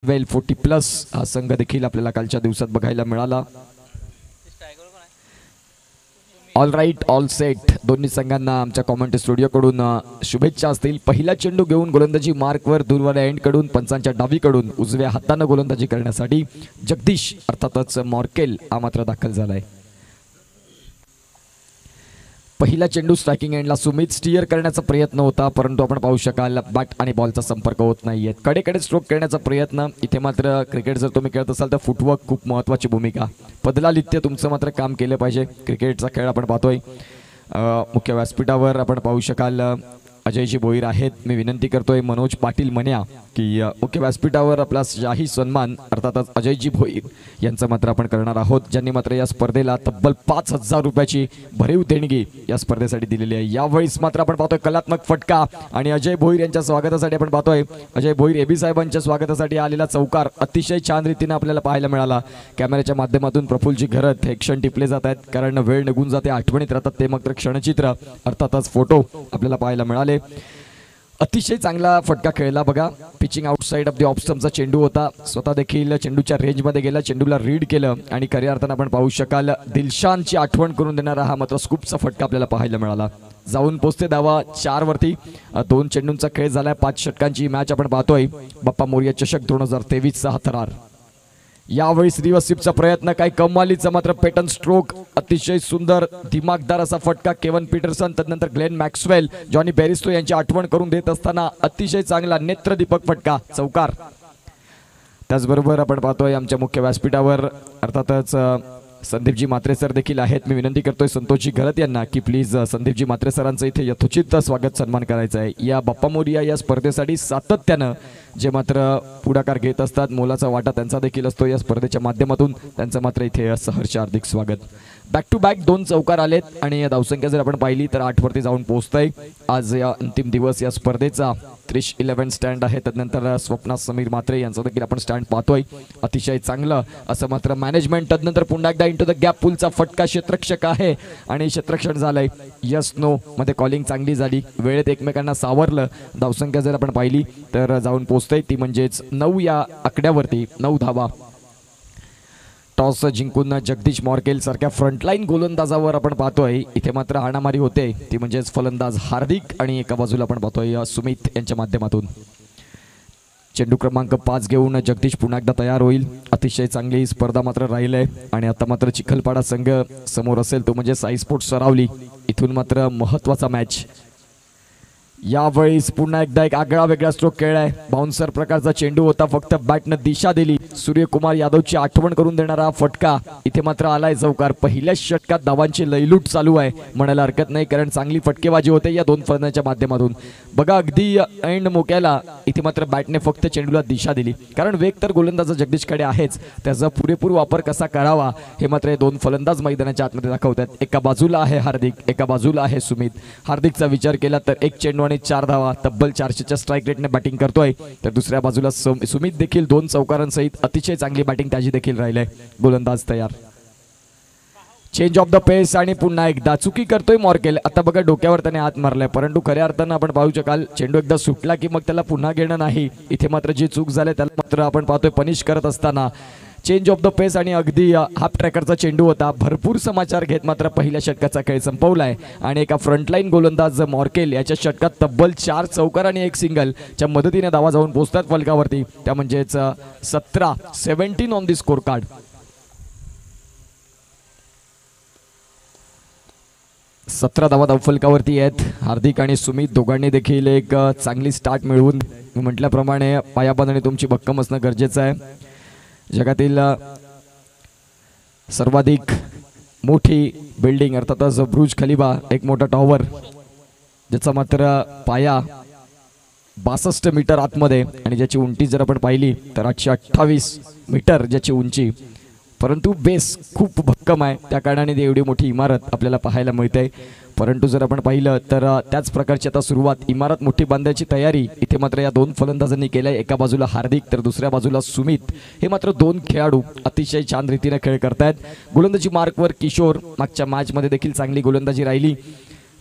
वेल 40+ हा संघ देखील आपल्याला कालच्या दिवसात बघायला मिळाला. ऑल राईट ऑल सेट दोन्ही संघांना आमच्या कॉमेंट स्टुडिओकडून शुभेच्छा असतील. पहिला चेंडू घेऊन गोलंदाजी मार्कवर दूरवाल्या एंडकडून पंचांच्या डावीकडून उजव्या हाताने गोलंदाजी करण्यासाठी जगदीश अर्थातच मॉर्केल हा मात्र दाखल झालाय. पहिला चेंडू स्ट्रायकिंग एंडला सुमित स्टियर करण्याचा प्रयत्न होता, परंतु आपण पाहू शकाल बॅट आणि बॉलचा संपर्क होत नाहीये. कडेकडे स्ट्रोक करण्याचा प्रयत्न. इथे मात्र क्रिकेट जर तुम्ही खेळत असाल तर फुटवर्क खूप महत्त्वाची भूमिका. पदलालित्य तुमचं मात्र काम केलं पाहिजे. क्रिकेटचा खेळ आपण पाहतोय. मुख्य व्यासपीठावर आपण पाहू शकाल अजयजी भोईर आहेत. मी विनंती करतोय मनोज पाटील मन्या की मुख्य व्यासपीठावर आपला शाही सन्मान अर्थातच अजयजी भोईर यांचं मात्र आपण करणार आहोत, ज्यांनी मात्र या स्पर्धेला तब्बल 5,000 रुपयाची भरीव देणगी या स्पर्धेसाठी दिलेली आहे. यावेळेस मात्र आपण पाहतोय कलात्मक फटका आणि अजय भोईर यांच्या स्वागतासाठी आपण पाहतोय अजय भोईर एबी साहेबांच्या स्वागतासाठी आलेला चौकार अतिशय छान रीतीने आपल्याला पाहायला मिळाला. कॅमेऱ्याच्या माध्यमातून प्रफुल्लजी घरत हे क्षण टिपले जात आहेत, कारण वेळ निघून जाते, आठवणीत राहतात ते मात्र क्षणचित्र अर्थातच फोटो आपल्याला पाहायला मिळाले. अतिशय चांगला फटका खेळला बघा. Pitching outside off the off स्टंपचा चेंडू होता. स्वतः देखील चेंडूच्या रेंजमध्ये गेला, चेंडूला रीड केलं आणि खऱ्या अर्थानं आपण पाहू शकाल दिलशानची आठवण करून देणारा हा मात्र स्कूपचा फटका आपल्याला पाहायला मिळाला. जाऊन पोचते धावा 4 वरती. 2 चेंडूंचा खेळ झालाय. 5 षटकांची मॅच आपण पाहतोय. बाप्पा मोरया चषक 2023चा हा थरार. यावेळी रिव्हर्सिपचा प्रयत्न, काही कमालीचा मात्र पॅटर्न स्ट्रोक, अतिशय सुंदर दिमागदार असा फटका. केवन पीटरसन त्यानंतर ग्लेन मॅक्सवेल जॉनी बेरिस्टो यांची आठवण करून देत असताना अतिशय चांगला नेत्रदीपक फटका, चौकार. त्याचबरोबर आपण पाहतोय आमच्या मुख्य व्यासपीठावर अर्थातच संदीपजी म्हात्रे सर देखील आहेत. मी विनंती करतोय संतोषजी घरत यांना की प्लीज संदीपजी म्हात्रे सरांचं इथे यथोचित स्वागत सन्मान करायचं आहे. या बाप्पा मोरया या स्पर्धेसाठी सातत्यानं जे मात्र पुढाकार घेत असतात, मोलाचा वाटा त्यांचा देखील असतो या स्पर्धेच्या माध्यमातून. त्यांचं मात्र इथे सहर्ष हार्दिक स्वागत. बॅक टू बॅक 2 चौकार आलेत आणि धावसंख्या जर आपण पाहिली तर 8 वरती जाऊन पोहोचतंय. आज या अंतिम दिवस या स्पर्धेचा 11 स्टँड आहे. त्यानंतर स्वप्ना समीर म्हात्रे यांचा देखील आपण स्टँड पाहतोय. अतिशय चांगलं असं मात्र मॅनेजमेंट. त्यानंतर पुन्हा एकदा इंटू द गॅप पुलचा फटका. क्षेत्ररक्षक आहे आणि क्षेत्ररक्षण झालंय. यस नो मध्ये कॉलिंग चांगली झाली, वेळेत एकमेकांना सावरलं. धावसंख्या जर आपण पाहिली तर जाऊन पोहोचतंय ती म्हणजेच 9 या आकड्यावरती 9 धावा. टॉस जिंकून जगदीश मॉर्केल सारख्या फ्रंटलाईन गोलंदाजावर आपण पाहतोय इथे मात्र हाणामारी होते, ती म्हणजेच फलंदाज हार्दिक आणि एका बाजूला आपण पाहतोय सुमित यांच्या माध्यमातून. चेंडू क्रमांक 5 घेऊन जगदीश पुन्हा एकदा तयार होईल. अतिशय चांगली स्पर्धा मात्र राहिली आहे आणि आता मात्र चिखलपाडा संघ समोर असेल तो म्हणजे साई स्पोर्ट्स सरावली. इथून मात्र महत्त्वाचा मॅच. यावेळेस पुन्हा एकदा एक आगळा वेगळा स्ट्रोक खेळलाय. बाउन्सर प्रकारचा चेंडू होता, फक्त बॅटनं दिशा दिली. सूर्यकुमार यादवची आठवण करून देणारा फटका. इथे मात्र आलाय चौकार. पहिल्याच षटकात धावांची लयलूट चालू आहे म्हणायला हरकत नाही, कारण चांगली फटकेबाजी होते या 2 फलंदाजांच्या माध्यमातून. बघा अगदी एंड मोक्याला इथे मात्र बॅटने फक्त चेंडूला दिशा दिली, कारण वेग तर गोलंदाज जगदीशकडे आहेच, त्याचा पुरेपूर वापर कसा करावा हे मात्र 2 फलंदाज मैदानाच्या आतमध्ये दाखवतात. एका बाजूला आहे हार्दिक, एका बाजूला आहे सुमित. हार्दिकचा विचार केला तर 1 चेंडू आणि 4 धावा, तब्बल 400च्या स्ट्राईक रेटने बॅटिंग करतोय. तर दुसऱ्या बाजूला सुमित देखील 2 चौकारांसहित अतिशय चांगली बॅटिंग त्याची देखील राहिलंय. गोलंदाज तयार. चेंज ऑफ द पेस आणि पुन्हा एकदा चुकी करतोय मॉर्केल. आता बघा डोक्यावर त्याने हात मारलाय, परंतु खऱ्या अर्थानं आपण पाहू शकाल चेंडू एकदा सुटला की मग त्याला पुन्हा घेणं नाही. इथे मात्र जी चूक झाली त्याला मात्र आपण पाहतोय पनिश करत असताना. चेंज ऑफ द पेस आणि अगदी हाफ ट्रॅकरचा चेंडू होता. भरपूर समाचार घेत मात्र पहिल्या षटकाचा खेळ संपवलाय आणि एका फ्रंटलाईन गोलंदाज मॉर्केल याच्या षटकात तब्बल 4 चौकार आणि 1 सिंगलच्या मदतीने धावा जाऊन पोहोचतात फलकावरती. त्या म्हणजेच 17 ऑन दी स्कोर कार्ड. सतरा धावा धावफलकावरती आहेत. हार्दिक आणि सुमित दोघांनी देखील एक चांगली स्टार्ट मिळवून म्हटल्याप्रमाणे पायाबांधणी तुमची भक्कम असणं गरजेचं आहे. जगातील सर्वाधिक मोठी बिल्डिंग अर्थातच बुर्ज खलिफा, एक मोठा टॉवर ज्याचा मात्र पाया 62 मीटर आतमध्ये आणि ज्याची उंची जर आपण पाहिली तर 828 मीटर ज्याची उंची, परंतु बेस खूप भक्कम आहे, त्या कारणाने ती एवढी मोठी इमारत आपल्याला पाहायला मिळते. परंतु जर आपण पाहिलं तर त्याच प्रकारची आता सुरुवात इमारत मोठी बांधण्याची तयारी इथे मात्र या 2 फलंदाजांनी केलंय. एका बाजूला हार्दिक तर दुसऱ्या बाजूला सुमित. हे मात्र 2 खेळाडू अतिशय छान रीतीने खेळ करतायत. गोलंदाजी मार्कवर किशोर, मागच्या मॅचमध्ये देखील चांगली गोलंदाजी राहिली.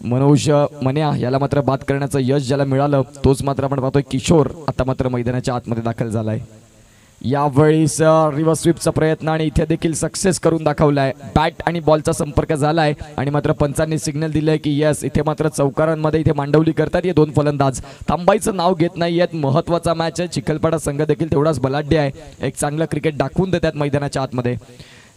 मनोज मन्या याला मात्र बाद करण्याचं यश ज्याला मिळालं तोच मात्र आपण पाहतोय किशोर आता मात्र मैदानाच्या आतमध्ये दाखल झालाय. यावेळेस रिव्हर्स स्वीपचा प्रयत्न आणि इथे देखील सक्सेस करून दाखवलाय. बॅट आणि बॉलचा संपर्क झालाय आणि मात्र पंचांनी सिग्नल दिलंय की यस, इथे मात्र चौकारांमध्ये इथे मांडवली करतात हे दोन फलंदाज. थांबायचं नाव घेत नाहीयेत. महत्वाचा मॅच आहे. चिखलपाडा संघ देखील तेवढाच बलाढ्य आहे. एक चांगलं क्रिकेट दाखवून देतात मैदानाच्या आतमध्ये.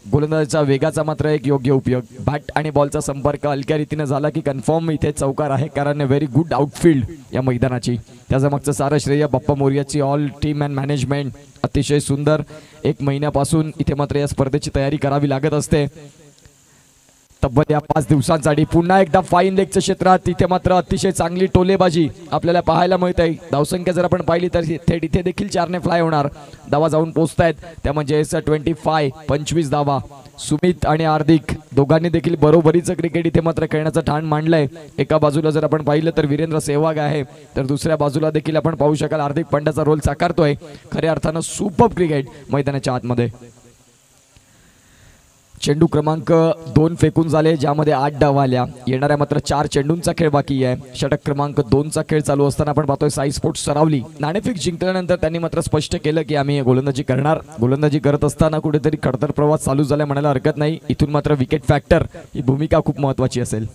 गोलंदाजीचा वेगाचा मात्र एक योग्य उपयोग. बॅट आणि बॉलचा संपर्क हलक्या रीतीने झाला की कन्फर्म इथे चौकार आहे, कारण व्हेरी गुड आउटफील्ड या मैदानाची. त्याचं मागचं सारं श्रेय बाप्पा मोर्याची ऑल टीम अँड मॅनेजमेंट. अतिशय सुंदर. एक महिन्यापासून इथे मात्र या स्पर्धेची तयारी करावी लागत असते. तब्बल या 5 दिवसांसाठी पुन्हा एकदा फाईन लेगच्या क्षेत्रात तिथे मात्र अतिशय चांगली टोलेबाजी आपल्याला पाहायला मिळते. धावसंख्या जर आपण पाहिली तर थेट इथे देखील 4ने फ्लाय होणार. धावा जाऊन पोहोचतायत त्या म्हणजे 25 धावा. सुमित आणि हार्दिक दोघांनी देखील बरोबरीचं क्रिकेट इथे मात्र खेळण्याचं ठाण मांडलंय. एका बाजूला जर आपण पाहिलं तर वीरेंद्र सेहवाग आहे, तर दुसऱ्या बाजूला देखील आपण पाहू शकाल हार्दिक पांड्याचा रोल साकारतोय. खऱ्या अर्थानं सुपर क्रिकेट मैदानाच्या आतमध्ये. चेंडू क्रमांक 2 फेकून झाले, ज्यामध्ये 8 डाव आल्या. येणाऱ्या मात्र 4 चेंडूंचा खेळ बाकी आहे. षटक क्रमांक 2चा खेळ चालू असताना आपण पाहतोय साई स्पोर्ट्स सरावली. नाणेफेक जिंकल्यानंतर त्यांनी मात्र स्पष्ट केलं की आम्ही गोलंदाजी करणार. गोलंदाजी करत असताना कुठेतरी खडतर प्रवास चालू झाला म्हणायला हरकत नाही. इथून मात्र विकेट फॅक्टर ही भूमिका खूप महत्वाची असेल.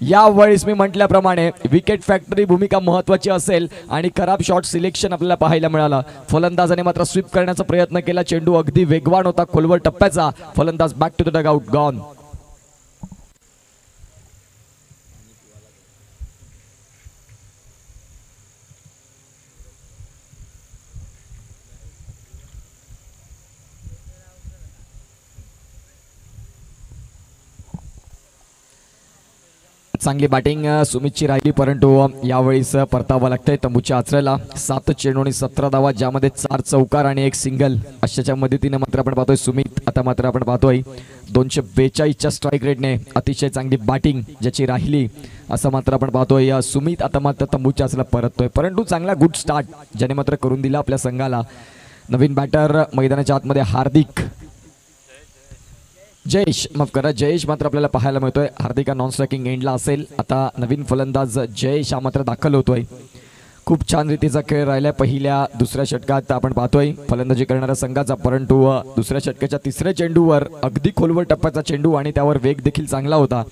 यावेळेस मी म्हटल्याप्रमाणे विकेट फॅक्टरी भूमिका महत्वाची असेल आणि खराब शॉट सिलेक्शन आपल्याला पाहायला मिळाला. फलंदाजाने मात्र स्वीप करण्याचा प्रयत्न केला. चेंडू अगदी वेगवान होता, खोलवर टप्प्याचा. फलंदाज back to the dugout, gone. चांगली बॅटिंग सुमितची राहिली, परंतु यावेळेस परतावं लागतंय तंबूच्या आचऱ्याला. 7 चेंडू आणि 17 धावा, ज्यामध्ये 4 चौकार आणि 1 सिंगल अशाच्या मदतीने मात्र आपण पाहतोय सुमित. आता मात्र आपण पाहतोय 242च्या स्ट्राईक रेटने अतिशय चांगली बॅटिंग ज्याची राहिली असं मात्र आपण पाहतोय. सुमित आता मात्र तंबूच्या आचऱ्याला परततोय, परंतु चांगला गुड स्टार्ट ज्याने मात्र करून दिला आपल्या संघाला. नवीन बॅटर मैदानाच्या आतमध्ये हार्दिक. जयेश, माफ करा, जयेश मात्र आपल्याला पाहायला मिळतोय. हार्दिक नॉन स्ट्रायकिंग एंडला असेल. आता नवीन फलंदाज जयेश हा मात्र दाखल होतोय. खूप छान रीतीचा खेळ राहिलाय. पहिल्या दुसऱ्या षटकात आपण पाहतोय फलंदाजी करणाऱ्या संघाचा, परंतु दुसऱ्या षटकाच्या 3ऱ्या चेंडूवर अगदी खोलवर टप्प्याचा चेंडू आणि त्यावर वेग देखील चांगला होता.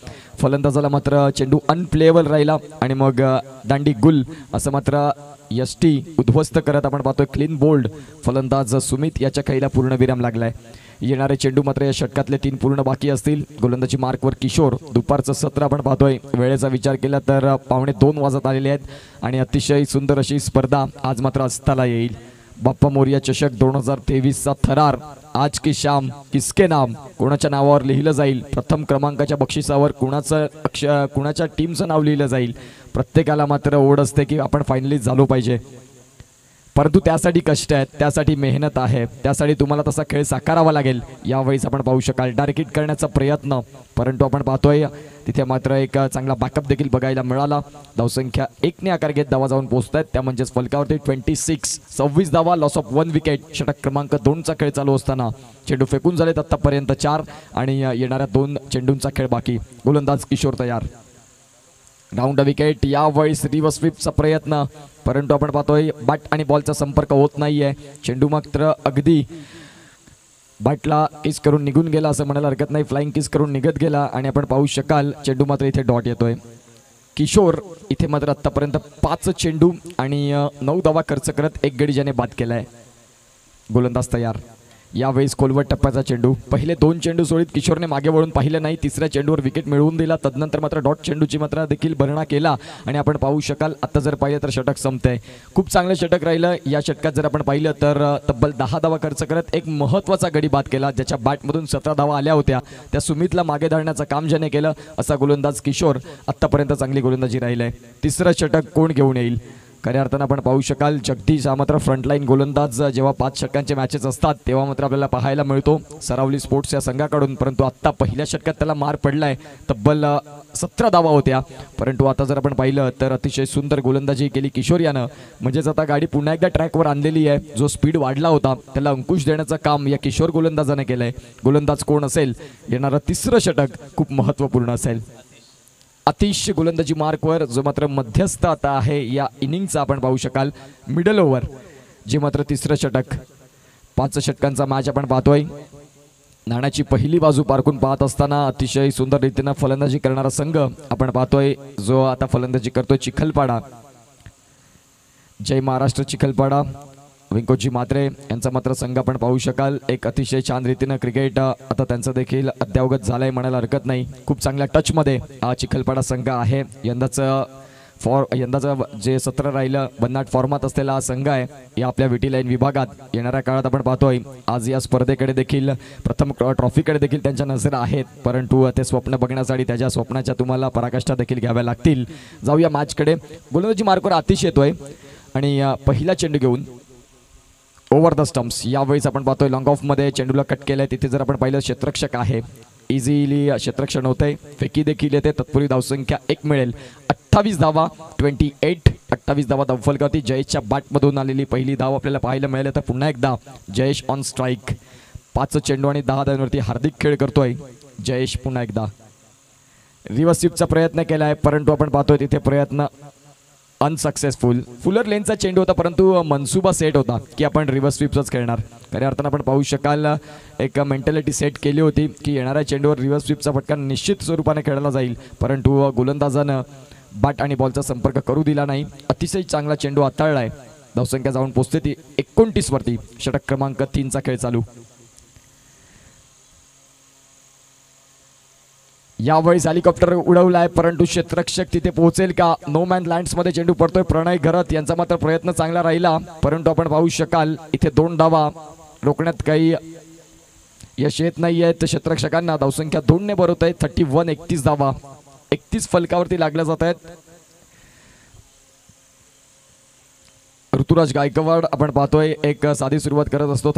फलंदाजाला मात्र चेंडू अनप्लेएबल राहिला आणि मग दांडी गुल असं मात्र यष्टी उद्ध्वस्त करत आपण पाहतोय क्लीन बोल्ड फलंदाज सुमित याच्या खेळीला पूर्णविराम लागलाय. येणारे चेंडू मात्र या षटकातले 3 पूर्ण बाकी असतील. गोलंदाजी मार्कवर किशोर. दुपारचं सत्र आपण पाहतोय. वेळेचा विचार केला तर 1:15 वाजत आलेले आहेत आणि अतिशय सुंदर अशी स्पर्धा आज मात्र असताना येईल. बाप्पा मोर्या चषक 2023चा थरार आज की शाम किसके नाम कोणाच्या नावावर लिहिलं जाईल. प्रथम क्रमांकाच्या बक्षिसावर कुणाच्या टीमचं नाव लिहिलं जाईल. प्रत्येकाला मात्र ओढ असते की आपण फायनलिस्ट झालो पाहिजे, परंतु त्यासाठी कष्ट आहेत, त्यासाठी मेहनत आहे, त्यासाठी तुम्हाला तसा खेळ साकारावा लागेल. यावेळेस आपण पाहू शकाल डायरेक्ट हिट करण्याचा प्रयत्न, परंतु आपण पाहतोय तिथे मात्र एक चांगला बॅकअप देखील बघायला मिळाला. धावसंख्या 1ने आकार घेत धावा जाऊन पोहोचतायत, त्या म्हणजेच फलकावरती 26 धावा, लॉस ऑफ 1 विकेट. षटक क्रमांक 2चा खेळ चालू असताना चेंडू फेकून झालेत आतापर्यंत 4 आणि येणाऱ्या 2 चेंडूंचा खेळ बाकी. गोलंदाज किशोर तयार. Round wicket. यावेळेस रिव्हर्स स्वीपचा प्रयत्न, परंतु आपण पाहतोय बॅट आणि बॉलचा संपर्क होत नाहीये. चेंडू मात्र अगदी बॅटला किस करून निघून गेला असं म्हणायला हरकत नाही. फ्लाइंग किस करून निघत गेला आणि आपण पाहू शकाल चेंडू मात्र इथे डॉट येतोय. किशोर इथे मात्र आतापर्यंत 5 चेंडू आणि 9 धावा खर्च करत 1 गडी ज्याने बाद केलाय. गोलंदाज तयार. यावेळेस खोलवर टप्प्याचा चेंडू. पहिले 2 चेंडू सोडीत किशोरने मागे वळून पाहिलं नाही. 3ऱ्या चेंडूवर विकेट मिळवून दिला. तदनंतर मात्र डॉट चेंडूची मात्र देखील भरणा केला आणि आपण पाहू शकाल आता जर पाहिलं तर षटक संपतंय. खूप चांगलं षटक राहिलं. या षटकात जर आपण पाहिलं तर तब्बल 10 धावा खर्च करत एक महत्त्वाचा गडी बाद केला. ज्याच्या बॅटमधून 17 धावा आल्या होत्या, त्या सुमितला मागे धाडण्याचं काम ज्याने केलं असा गोलंदाज किशोर. आत्तापर्यंत चांगली गोलंदाजी राहिलंय. 3रं षटक कोण घेऊन येईल? खऱ्या अर्थानं आपण पाहू शकाल जगदीश हा मात्र फ्रंटलाईन गोलंदाज जेव्हा 5 षटकांचे मॅचेस असतात तेव्हा मात्र आपल्याला पाहायला मिळतो सरावली स्पोर्ट्स या संघाकडून. परंतु आत्ता पहिल्या षटकात त्याला मार पडलाय. तब्बल 17 धावा होत्या, परंतु आता जर आपण पाहिलं तर अतिशय सुंदर गोलंदाजी केली किशोर यानं. म्हणजेच आता गाडी पुन्हा एकदा ट्रॅकवर आणलेली आहे. जो स्पीड वाढला होता त्याला अंकुश देण्याचं काम या किशोर गोलंदाजाने केलंय. गोलंदाज कोण असेल? येणारं 3रं षटक खूप महत्त्वपूर्ण असेल. अतिश गोलंदाजी मार्कवर जो मात्र मध्यस्थ आता आहे या इनिंगचा आपण पाहू शकाल मिडल ओव्हर, जे मात्र 3रं षटक 5 षटकांचा मॅच आपण पाहतोय. नाण्याची पहिली बाजू पारखून पाहत असताना अतिशय सुंदर रीतीने फलंदाजी करणारा संघ आपण पाहतोय, जो आता फलंदाजी करतोय चिखलपाडा. जय महाराष्ट्र चिखलपाडा व्यंकोजी म्हात्रे यांचा मात्र संघ आपण पाहू शकाल. एक अतिशय छान रीतीने क्रिकेट आता त्यांचं देखील अद्यावगत झालंय म्हणायला हरकत नाही. खूप चांगल्या टचमध्ये हा चिखलपाडा संघ आहे. यंदाचं जे सत्र राहिलं बन्नाट फॉर्मात असलेला हा संघ आहे या आपल्या विटी लाईन विभागात. येणाऱ्या काळात आपण पाहतोय आज या स्पर्धेकडे देखील प्रथम ट्रॉफीकडे देखील त्यांच्या नजर आहेत, परंतु ते स्वप्न बघण्यासाठी त्याच्या स्वप्नाच्या तुम्हाला पराकाष्ठा देखील घ्याव्या लागतील. जाऊया मॅचकडे. गोलंदाजी मार्कवर आतिश येतोय आणि पहिला चेंडू घेऊन ओव्हर द स्टम्प्स. यावेळेस आपण पाहतोय लॉंग ऑफमध्ये चेंडूला कट केलाय. तिथे जर आपण पाहिलं क्षेत्ररक्षक आहे, इझिली क्षेत्ररक्षण होतंय. फेकी देखील येते. तत्पूर्वी धावसंख्या 1 मिळेल. 28 धावा 28 धावा धावफलकावरती. जयेशच्या बॅटमधून आलेली पहिली धाव आपल्याला पाहायला मिळेल. तर पुन्हा एकदा जयेश ऑन स्ट्राईक. 5 चेंडू आणि 10 धावांवरती हार्दिक खेळ करतोय जयेश. पुन्हा एकदा रिव्हर्स स्वीपचा प्रयत्न केलाय, परंतु आपण पाहतोय तिथे प्रयत्न अनसक्सेसफुल. फुलर लेनचा चेंडू होता, परंतु मनसुबा सेट होता की आपण रिव्हर्स स्वीपच खेळणार. खऱ्या अर्थानं आपण पाहू शकाल एक मेंटॅलिटी सेट केली होती की येणाऱ्या चेंडूवर रिव्हर्स स्वीपचा फटका निश्चित स्वरूपाने खेळला जाईल, परंतु गोलंदाजानं बॅट आणि बॉलचा संपर्क करू दिला नाही. अतिशय चांगला चेंडू हाताळलाय. धावसंख्या जाऊन पोहोचते ती 29 वरती. षटक क्रमांक 3 चा खेळ चालू. यावेळी हेलिकॉप्टर उडवलाय, परंतु क्षेत्ररक्षक तिथे पोहोचेल का? नो मॅन लँड्स मध्ये चेंडू पडतोय. प्रणय घरत यांचा मात्र प्रयत्न चांगला राहिला, परंतु आपण पाहू शकाल इथे 2 धावा रोखण्यात काही यश येत नाहीये. क्षेत्ररक्षकांना धावसंख्या 2 ने भरवत आहे. 31 धावा 31 फलकावरती लागल्या जात आहेत. ऋतुराज गायकवाड आपण पाहतोय एक साधी सुरुवात करत असतो.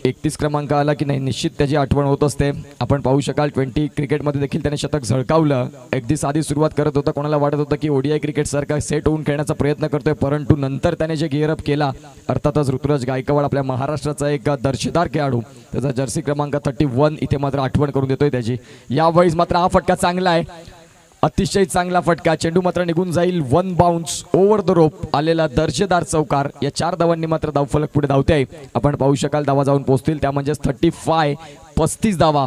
31 क्रमांक आला की नाही निश्चित त्याची आठवण होत असते. आपण पाहू शकाल 20 क्रिकेटमध्ये देखील त्याने शतक झळकावलं. अगदी साधी सुरुवात करत होता. कोणाला वाटत होतं की ओडीआय क्रिकेट सारखा सेट होऊन खेळण्याचा प्रयत्न करतोय, परंतु नंतर त्याने जे गिअरअप केला. अर्थातच ऋतुराज गायकवाड आपल्या महाराष्ट्राचा एक दर्जेदार खेळाडू. त्याचा जर्सी क्रमांक 31 इथे मात्र आठवण करून देतोय त्याची. यावेळी मात्र हा फटका चांगला आहे, अतिशय चांगला फटका. चेंडू मात्र निघून जाईल. 1 बाउन्स ओव्हर द रोप आलेला दर्जेदार चौकार. या 4 धावांनी मात्र धावफलक पुढे धावते. आपण पाहू शकाल धावा जाऊन पोहोचतील त्या म्हणजे 35 धावा.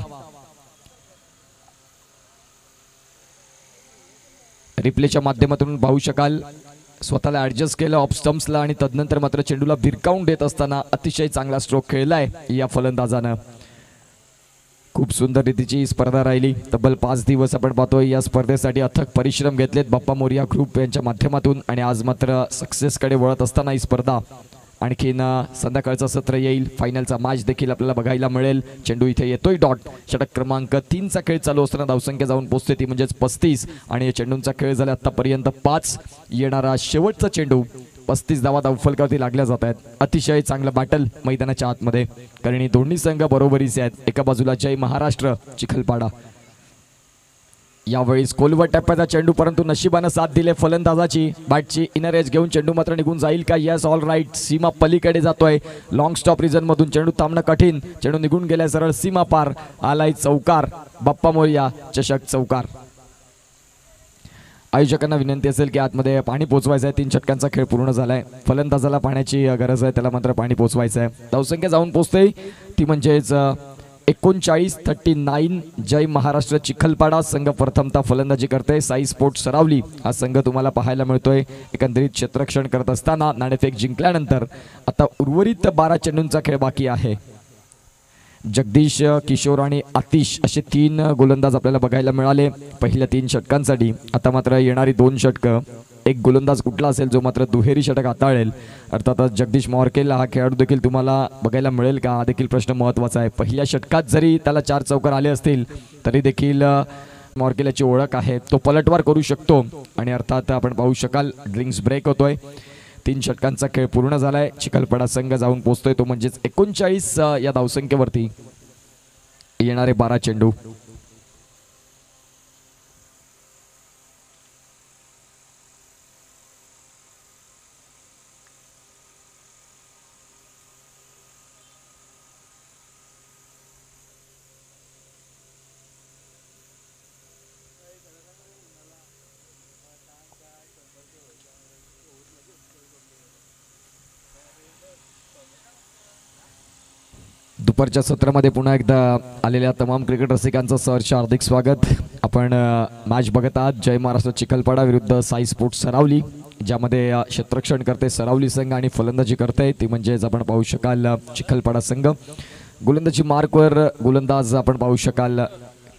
रिप्लेच्या माध्यमातून पाहू शकाल स्वतःला ऍडजस्ट केलं ऑफ स्टम्प्सला आणि तदनंतर मात्र चेंडूला भिरकावून देत असताना अतिशय चांगला स्ट्रोक खेळलाय या फलंदाजानं. खूप सुंदर रीतीची स्पर्धा राहिली. तब्बल 5 दिवस आपण पाहतोय या स्पर्धेसाठी अथक परिश्रम घेतलेत बाप्पा मोरिया ग्रुप यांच्या माध्यमातून, आणि आज मात्र सक्सेसकडे वळत असताना ही स्पर्धा आणखीन संध्याकाळचं सत्र येईल. फायनलचा मॅच देखील आपल्याला बघायला मिळेल. चेंडू इथे येतोय डॉट. षटक क्रमांक 3 चा खेळ चालू असताना धावसंख्या जाऊन पोहोचते ती म्हणजेच 35, आणि चेंडूंचा खेळ झाला आतापर्यंत 5. येणारा शेवटचा चेंडू 35 धावा धावफलकावरती लागल्या जात आहेत. अतिशय चांगलं बॅटल मैदानाच्या आतमध्ये, कारण दोन्ही संघ बरोबरीचे आहेत. एका बाजूला जय महाराष्ट्र चिखलपाडा. यावेळी खोलवर टप्प्याचा चेंडू, परंतु नशिबानं साथ दिले फलंदाजाची. बॅटची इनर एज घेऊन चेंडू मात्र निघून जाईल का? Yes, all right. सीमा पलीकडे जातोय. लॉंग स्टॉप रिजन मधून चेंडू थांबणं कठीण. चेंडू निघून गेलाय सरळ सीमा पार. आलाय चौकार. बाप्पा मोरिया चषक चौकार. आयोजकांना विनंती असेल की आतमध्ये पाणी पोचवायचं आहे. 3 षटकांचा खेळ पूर्ण झालाय. फलंदाजाला पाण्याची गरज आहे, त्याला मात्र पाणी पोचवायचं आहे. धावसंख्या जाऊन पोचते ती म्हणजेच 39. जय महाराष्ट्र चिखलपाडा संघ प्रथमता फलंदाजी करते. साई स्पोर्ट्स सरावली हा संघ तुम्हाला पाहायला मिळतोय एकंदरीत क्षेत्ररक्षण करत असताना. नाणेफेक जिंकल्यानंतर आता उर्वरित 12 चेंडूंचा खेळ बाकी आहे. जगदीश, किशोर आणि आतिश असे 3 गोलंदाज आपल्याला बघायला मिळाले पहिल्या 3 षटकांसाठी. आता मात्र येणारी 2 षटकं एक गोलंदाज कुठला असेल जो मात्र दुहेरी षटक हाताळेल. अर्थातच जगदीश मोरकेला हा खेळाडू देखील तुम्हाला बघायला मिळेल का, हा देखील प्रश्न महत्त्वाचा आहे. पहिल्या षटकात जरी त्याला 4 चौकार आले असतील तरी देखील मोरकेलाची ओळख आहे, तो पलटवार करू शकतो. आणि अर्थात आपण पाहू शकाल ड्रिंक्स ब्रेक होतोय. 3 षटकांचा खेळ पूर्ण झालाय. चिखलपाडा संघ जाऊन पोहोचतोय तो म्हणजेच 39 या धावसंख्येवरती. येणारे 12 चेंडू. दुपारच्या सत्रामध्ये पुन्हा एकदा आलेल्या तमाम क्रिकेट रसिकांचं सहर्ष हार्दिक स्वागत. आपण मॅच बघत आहात जय महाराष्ट्र चिखलपाडा विरुद्ध साई स्पोर्ट्स सरावली, ज्यामध्ये क्षेत्ररक्षण करते सरावली संघ आणि फलंदाजी करते ती म्हणजेच आपण पाहू शकाल चिखलपाडा संघ. गोलंदाजी मार्कवर गोलंदाज आपण पाहू शकाल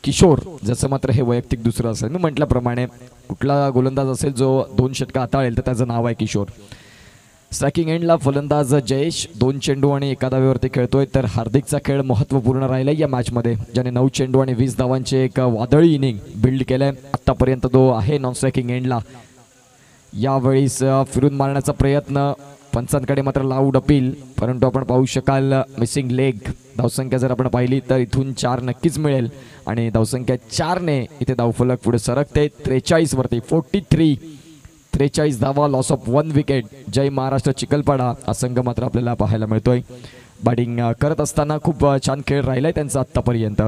किशोर, जसं मात्र हे वैयक्तिक दुसरं असेल. मी म्हटल्याप्रमाणे कुठला गोलंदाज असेल जो 2 षटकं हाताळेल तर त्याचं नाव आहे किशोर. स्ट्रायकिंग एंडला फलंदाज जयेश 2 चेंडू आणि 1 धावेवरती खेळतोय, तर हार्दिकचा खेळ महत्त्वपूर्ण राहिला या मॅचमध्ये, ज्याने 9 चेंडू आणि 20 धावांचे एक वादळी इनिंग बिल्ड केलंय. आत्तापर्यंत तो आहे नॉन स्ट्रायकिंग एंडला. यावेळीस फिरून मारण्याचा प्रयत्न, पंचांकडे मात्र लाऊड अपील, परंतु आपण पाहू शकाल मिसिंग लेग. धावसंख्या जर आपण पाहिली तर इथून 4 नक्कीच मिळेल आणि धावसंख्या 4ने इथे धावफलक पुढे सरकते 43 वरती. 43 धावा, लॉस ऑफ 1 विकेट. जय महाराष्ट्र चिखलपाडा हा संघ मात्र आपल्याला पाहायला मिळतोय. बॅटिंग करत असताना खूप छान खेळ राहिलाय त्यांचा आत्तापर्यंत.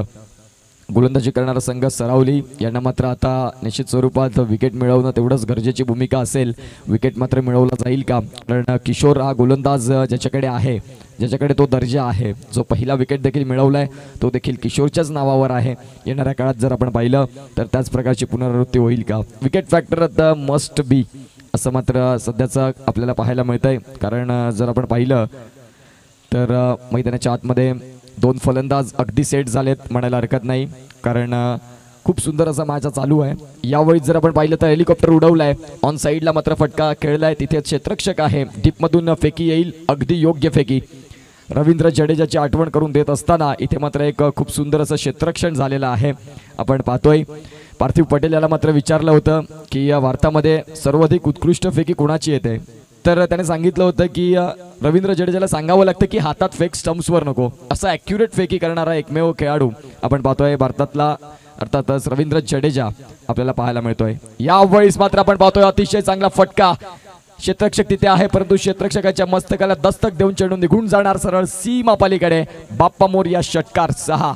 गोलंदाजी करणारा संघ सरावली यांना मात्र आता निश्चित स्वरूपात विकेट मिळवणं तेवढंच गरजेची भूमिका असेल. विकेट मात्र मिळवला जाईल का, कारण किशोर हा गोलंदाज ज्याच्याकडे आहे, ज्याच्याकडे तो दर्जा आहे, जो पहिला विकेट देखील मिळवलाय तो देखील किशोरच्याच नावावर आहे. येणाऱ्या काळात जर आपण पाहिलं तर त्याच प्रकारची पुनरावृत्ती होईल का. विकेट फॅक्टर आता मस्ट बी असं मात्र सध्याचं आपल्याला पाहायला मिळतंय, कारण जर आपण पाहिलं तर मैदानाच्या आतमध्ये 2 फलंदाज अगदी सेट झालेत म्हणायला हरकत नाही, कारण खूप सुंदर असा मॅच चालू आहे. यावेळी जर आपण पाहिलं तर हेलिकॉप्टर उडवलाय, ऑन साईडला मात्र फटका खेळलाय, तिथे क्षेत्ररक्षक आहे, डीपमधून फेकी येईल, अगदी योग्य फेकी. रवींद्र जडेजाची आठवण करून देत असताना इथे मात्र एक खूप सुंदर असं क्षेत्ररक्षण झालेलं आहे. आपण पाहतोय पार्थिव पटेल याला मात्र विचारलं होतं की या भारतामध्ये सर्वाधिक उत्कृष्ट फेकी कोणाची येते, तर त्याने सांगितलं होतं की रवींद्र जडेजाला सांगावं लागतं की हातात फेक स्टम्प्सवर नको. असा ॲक्युरेट फेकी करणारा एकमेव खेळाडू आपण पाहतोय भारतातला, अर्थातच रवींद्र जडेजा आपल्याला पाहायला मिळतोय. यावेळीस मात्र आपण पाहतोय अतिशय चांगला फटका. क्षेत्ररक्षक तिथे आहे, परंतु क्षेत्ररक्षकाच्या मस्तकाला दस्तक देऊन चेंडू निघून जाणार सरळ सीमा पलीकडे. बाप्पा मोरया षटकार 6.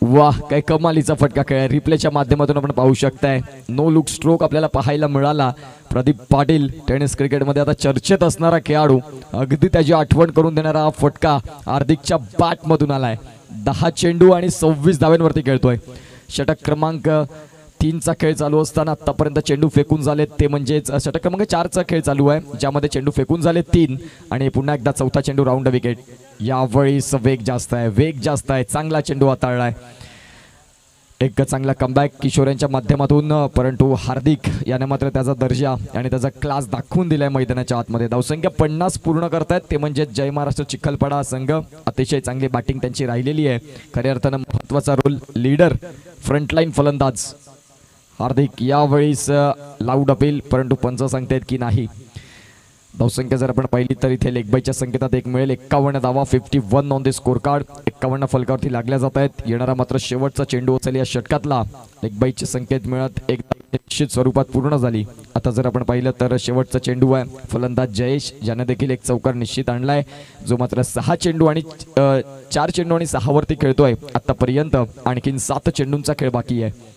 वाह, काय कमालीचा फटका खेळ. रिप्लेच्या माध्यमातून आपण पाहू शकताय नो लुक स्ट्रोक आपल्याला पाहायला मिळाला. प्रदीप पाटील टेनिस क्रिकेटमध्ये आता चर्चेत असणारा खेळाडू, अगदी त्याची आठवण करून देणारा हा फटका हार्दिकच्या बॅटमधून आलाय. 10 चेंडू आणि 26 धाव्यांवरती खेळतोय. षटक क्रमांक 3चा खेळ चालू असताना आतापर्यंत चेंडू फेकून झाले ते म्हणजेच षटक क्रमांक 4चा खेळ चालू आहे, ज्यामध्ये चेंडू फेकून झाले 3 आणि पुन्हा एकदा 4था चेंडू राऊंड विकेट. यावेळीस वेग जास्त आहे, चांगला चेंडू हाताळलाय. एक चांगला कमबॅक किशोर यांच्या माध्यमातून, परंतु हार्दिक याने मात्र त्याचा दर्जा आणि त्याचा क्लास दाखवून दिलाय मैदानाच्या आतमध्ये. धावसंख्या 50 पूर्ण करतायत ते म्हणजे जय महाराष्ट्र चिखलपाडा संघ. अतिशय चांगली बॅटिंग त्यांची राहिलेली आहे. खऱ्या अर्थानं महत्त्वाचा रोल लीडर, फ्रंटलाईन फलंदाज हार्दिक. यावेळीस लाऊड अपील, परंतु पंच सांगतायत की नाही. धावसंख्या जर आपण पाहिली तर इथे लेगबाईच्या संकेतात 1 मिळेल. 51 धावा, 51 ऑन द स्कोर कार्ड. 51 फलकावरती लागल्या जात आहेत. येणारा मात्र शेवटचा चेंडू असेल या षटकातला. लेगबाईचे संकेत मिळत एक निश्चित स्वरूपात पूर्ण झाली. आता जर आपण पाहिलं तर शेवटचा चेंडू आहे फलंदाज जयेश, ज्याने देखील एक चौकार निश्चित आणलाय, जो मात्र 4 चेंडू आणि 6 वरती खेळतोय आतापर्यंत. आणखीन 7 चेंडूंचा खेळ बाकी आहे.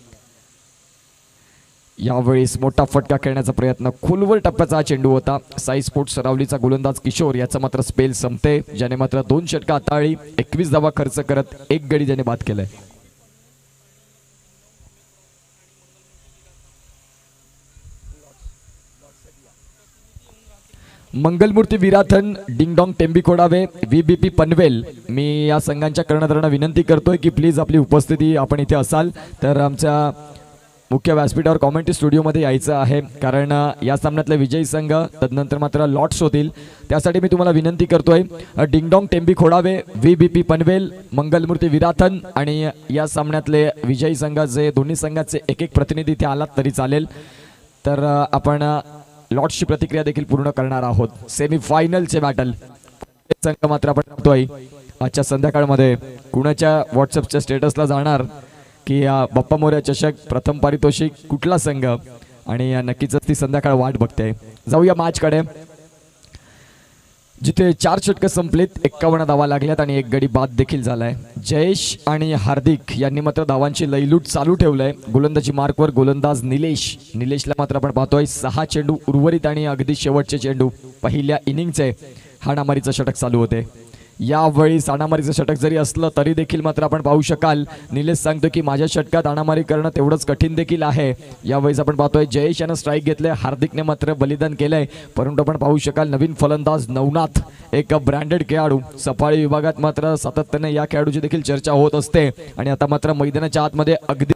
यावेळेस मोठा फटका खेळण्याचा प्रयत्न, खोलवर टप्प्याचा हा चेंडू होता. साई स्पोर्ट्स सरावलीचा गोलंदाज किशोर याचा मात्र स्पेल संपते, ज्याने मात्र 2 षटकं हाताळली, 21 धावा खर्च करत 1 गडी ज्याने बाद केलाय. मंगलमूर्ती विराथन, डिंगडॉंग टेंबी खोडावे, VBP पनवेल, मी या संघांच्या कर्णधारांना विनंती करतोय की प्लीज आपली उपस्थिती आपण इथे असाल तर आमच्या मुख्य व्यासपीठावर कॉमेंट्री स्टुडिओमध्ये यायचं आहे, कारण या सामन्यातले विजयी संघ तदनंतर मात्र लॉट्स होतील. त्यासाठी मी तुम्हाला विनंती करतोय डिंगडॉंग टेंबी खोडावे, VBP पनवेल, मंगलमूर्ती विराथन आणि या सामन्यातले विजयी संघ जे दोन्ही संघाचे एक प्रतिनिधी इथे आलात तरी चालेल. तर आपण लॉट्सची प्रतिक्रिया देखील पूर्ण करणार आहोत. सेमीफायनलचे बॅटल संघ मात्र आपण बघतोय आजच्या संध्याकाळमध्ये कुणाच्या व्हॉट्सअपच्या स्टेटसला जाणार की बाप्पा मोरया चषक प्रथम पारितोषिक कुठला संघ, आणि नक्कीच ती संध्याकाळ वाट बघते. जाऊया मॅचकडे. जिथे 4 षटकं संपलीत, 51 धावा लागल्यात आणि एक गडी बाद देखील झालाय. जयेश आणि हार्दिक यांनी मात्र धावांची लयलूट चालू ठेवलंय. गोलंदाजी मार्कवर गोलंदाज निलेशला मात्र आपण पाहतोय 6 चेंडू उर्वरित आणि अगदी शेवटचे चेंडू पहिल्या इनिंगचे हाणामारीचं षटक चालू होते. यावेळी हाणामारीचं षटक जरी असलं तरी देखील मात्र आपण पाहू शकाल निलेश सांगतो की माझ्या षटकात हाणामारी करणं तेवढंच कठीण देखील आहे. यावेळी आपण पाहतोय जयेश यानं स्ट्राईक घेतलंय, हार्दिकने मात्र बलिदान केलंय. परंतु आपण पाहू शकाल नवीन फलंदाज नवनाथ, एक ब्रँडेड खेळाडू. सफाळी विभागात मात्र सातत्याने या खेळाडूची देखील चर्चा होत असते आणि आता मात्र मैदानाच्या आतमध्ये अगदी